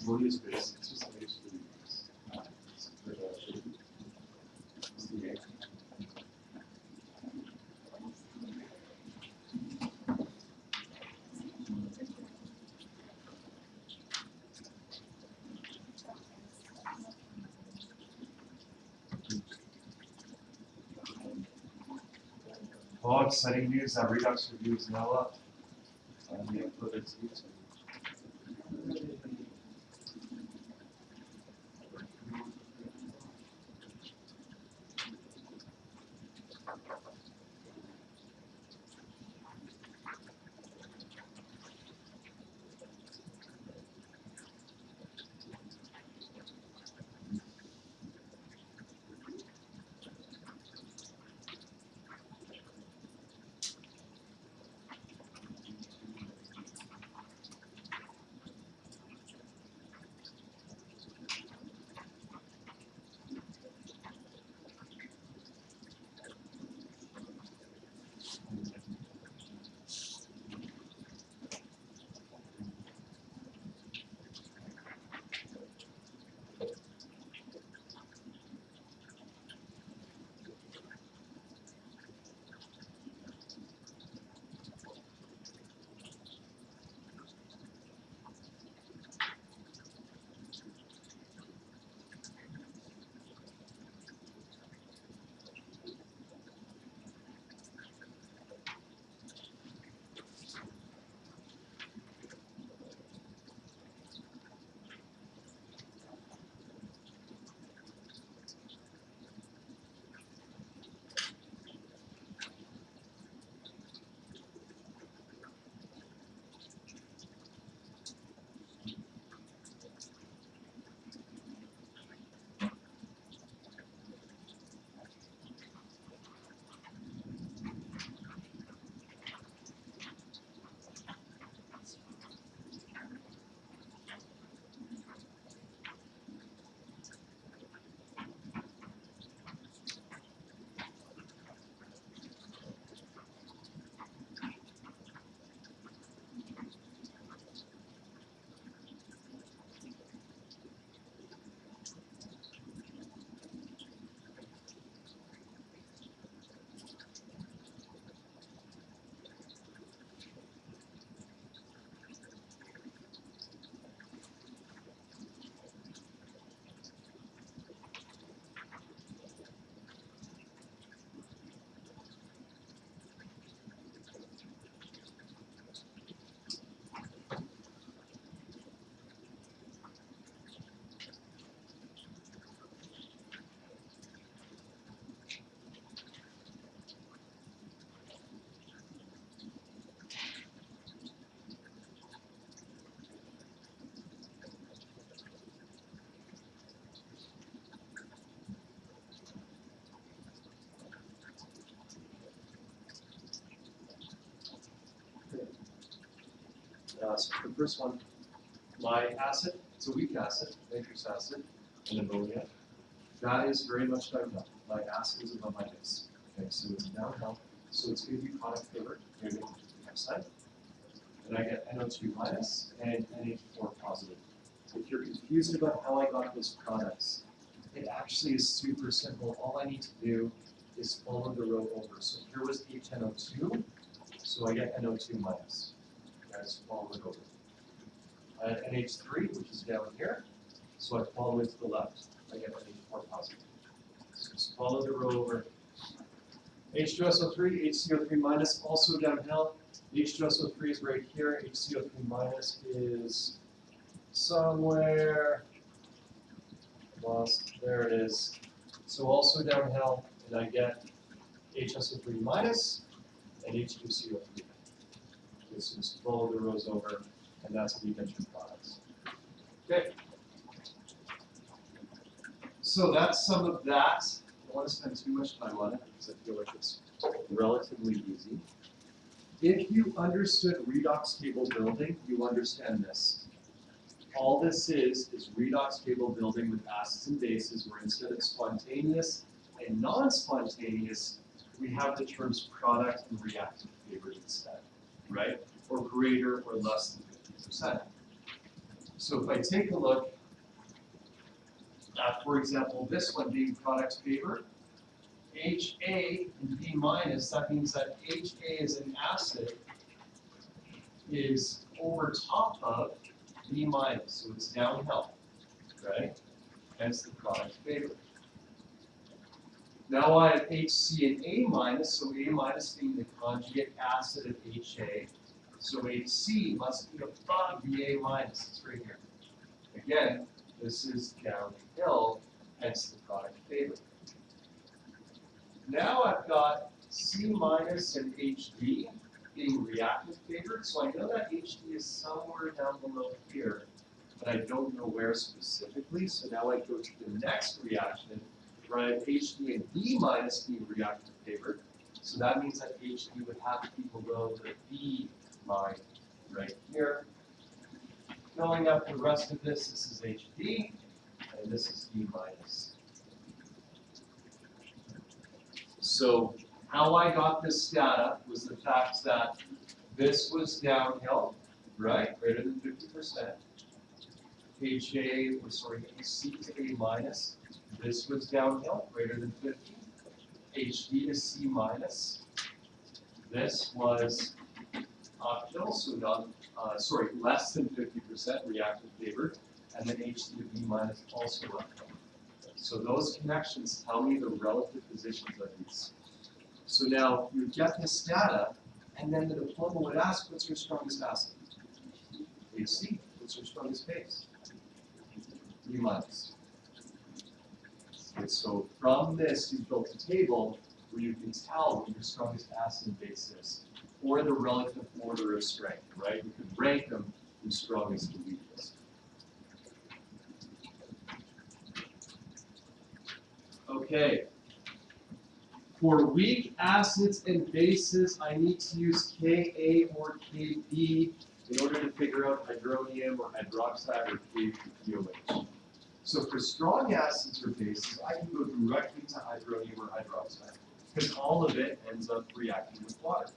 What is this? It's just Oh, exciting news. That redox review is now up. I'm going to put it to YouTube. So the first one, my acid, it's a weak acid, nitrous acid, and ammonia. That is very much downhill. My acid is above my base. Okay, so it's downhill. So it's going to be product favored. Here we go to the left side. And I get NO2 minus and NH4 positive. If you're confused about how I got those products, it actually is super simple. All I need to do is follow the row over. So here was HNO2, so I get NO2 minus. Guys, follow it over. I had NH3, which is down here, so I follow it to the left. I get NH4 positive. So just follow the row over. H2SO3, HCO3 minus, also downhill. H2SO3 is right here. HCO3 minus is somewhere lost. There it is. So also downhill, and I get HSO3 minus and H2CO3. Okay, so just follow the rows over, and that's the eventual products. Okay. So that's some of that. I don't want to spend too much time on it because I feel like it's relatively easy. If you understood redox table building, you understand this. All this is redox table building with acids and bases, where instead of spontaneous and non-spontaneous, we have the terms product and reactant favored instead, right? Or greater or less than 50%. So if I take a look at, for example, this one being product favored, HA and B minus, that means that HA as an acid is over top of B minus, so it's downhill, right? Hence the product favored. Now I have HC and A minus, so A minus being the conjugate acid of HA, so HC must be above the A minus, it's right here. Again, this is downhill, hence the product favored. Now I've got C minus and HD being reactant favored, so I know that HD is somewhere down below here, but I don't know where specifically, so now I go to the next reaction, where I have HD and B minus being reactant favored, so that means that HD would have to be below the B line right here. Filling up the rest of this is HD, and this is B minus. So how I got this data was the fact that this was downhill, right, greater than 50%. HA, or sorry, C to A minus, this was downhill, greater than 50. HD to C minus, this was uphill, so not, less than 50% reactant favored, and then HD to B minus also uphill. So those connections tell me the relative positions of these. So now you get this data, and then the diploma would ask, what's your strongest acid? HC. What's your strongest base? B minus. And so from this, you built a table where you can tell what your strongest acid and base is, or the relative order of strength, right? You could rank them from strongest to weakest. Okay. For weak acids and bases, I need to use Ka or Kb in order to figure out hydronium or hydroxide or KPOH. So for strong acids or bases, I can go directly to hydronium or hydroxide, because all of it ends up reacting with water.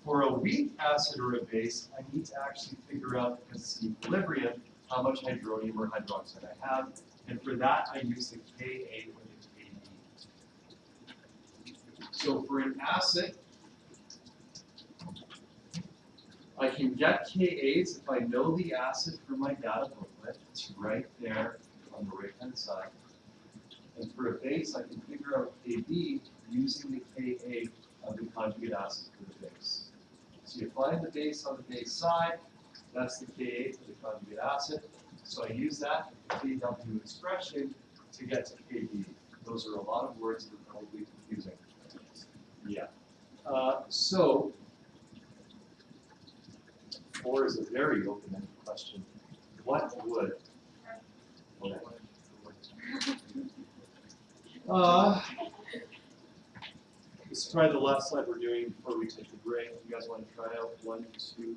For a weak acid or a base, I need to actually figure out, because it's equilibrium, how much hydronium or hydroxide I have, and for that I use the Ka or the Kb. So for an acid, I can get Kas if I know the acid from my data booklet. It's right there on the right-hand side. And for a base, I can figure out Kb using the Ka of the conjugate acid for the base. So you find the base on the base side, that's the Ka for the conjugate acid. So I use that, the Kw expression, to get to Kb. Those are a lot of words that are probably confusing. Yeah. So, 4 is a very open-ended question. What would? Let's try the last slide we're doing before we take a break. You guys want to try out 1, 2,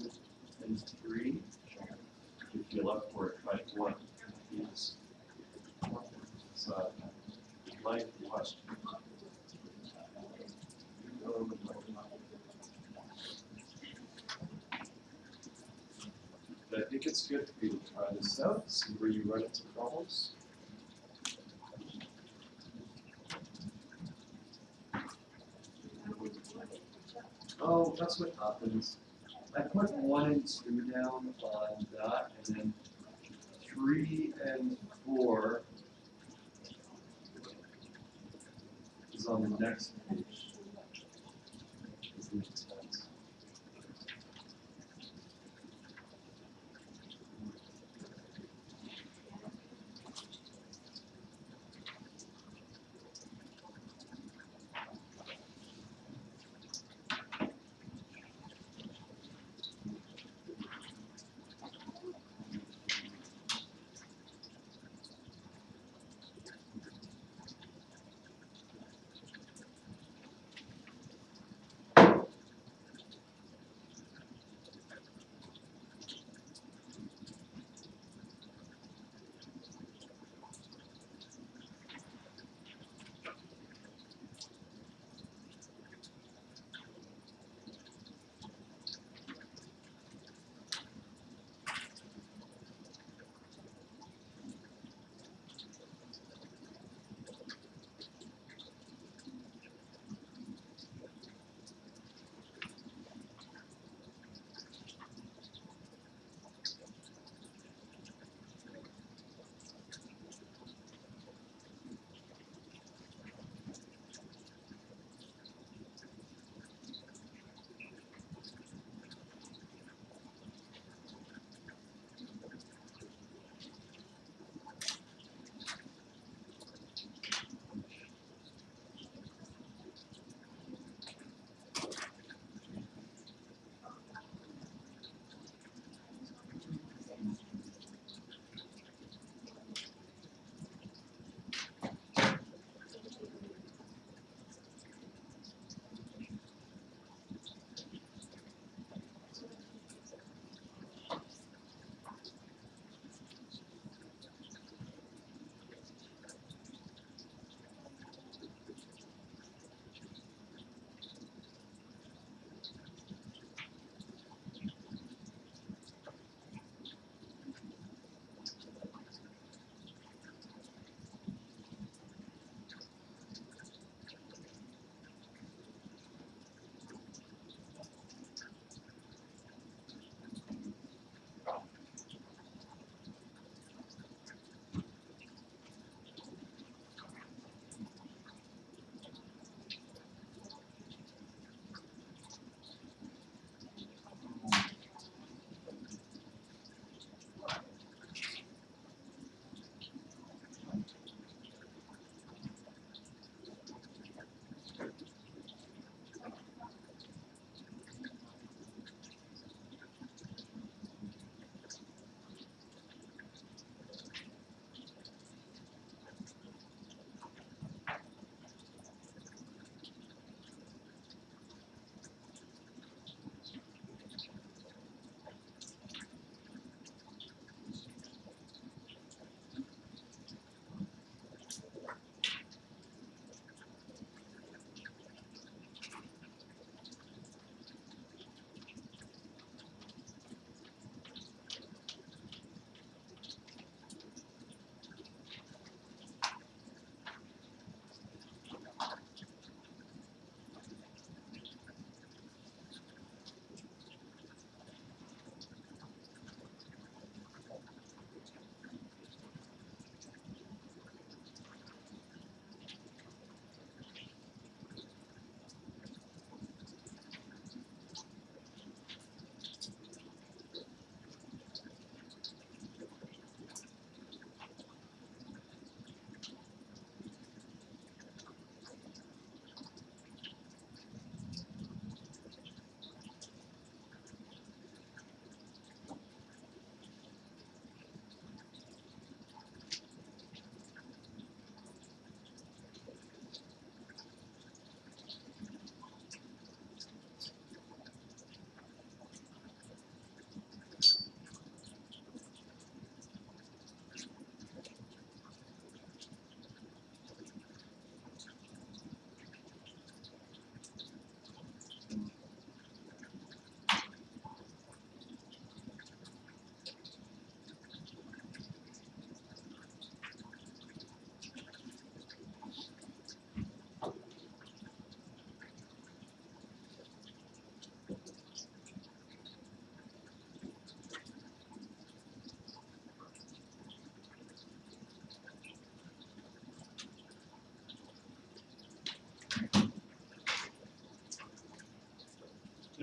and 3. If you look for it, right? 1 is life question. But I think it's good for you to try this out, see where you run into problems. Oh, that's what happens. I put 1 and 2 down on that, and then 3 and 4 is on the next page. Doesn't make sense.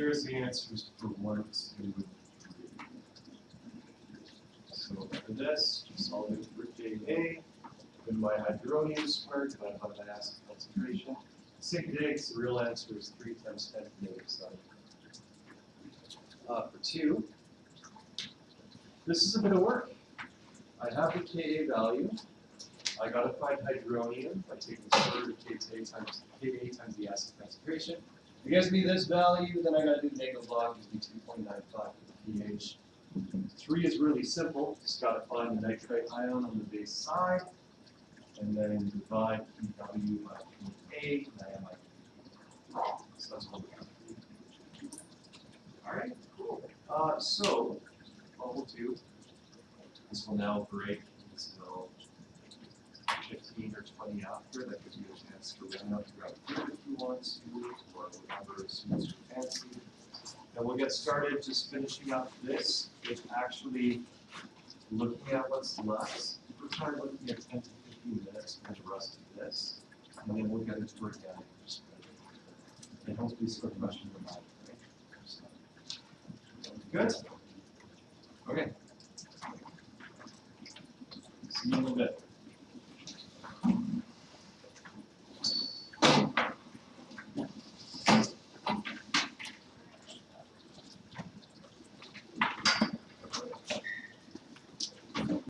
Here's the answers for 1, 2, 3. So for this, just solve it for Ka. In my hydronium part, divided by my acid concentration. Synchronous, the real answer is 3 times 10 to the negative 7. For 2, this is a bit of work. I have the Ka value. I gotta find hydronium by taking the square root of Ka times the acid concentration. If it gives me this value, then I gotta do negative log, gives me 2.95 for the pH. 3 is really simple, just gotta find the nitrite ion on the base side, and then divide Pw by Ka, and I have my So that's what we're doing. Alright, cool. So, what we'll do, this will now break until 15 or 20 after. That gives you a chance to run out to grab a food if you want to, or whatever as soon as you fancy. And we'll get started just finishing up this with actually looking at what's left. We're trying looking at 10 to 15 minutes for the rest of this, and then we'll get into organic just and hopefully sort of question about it. Right? So, good? Okay. See you in a bit.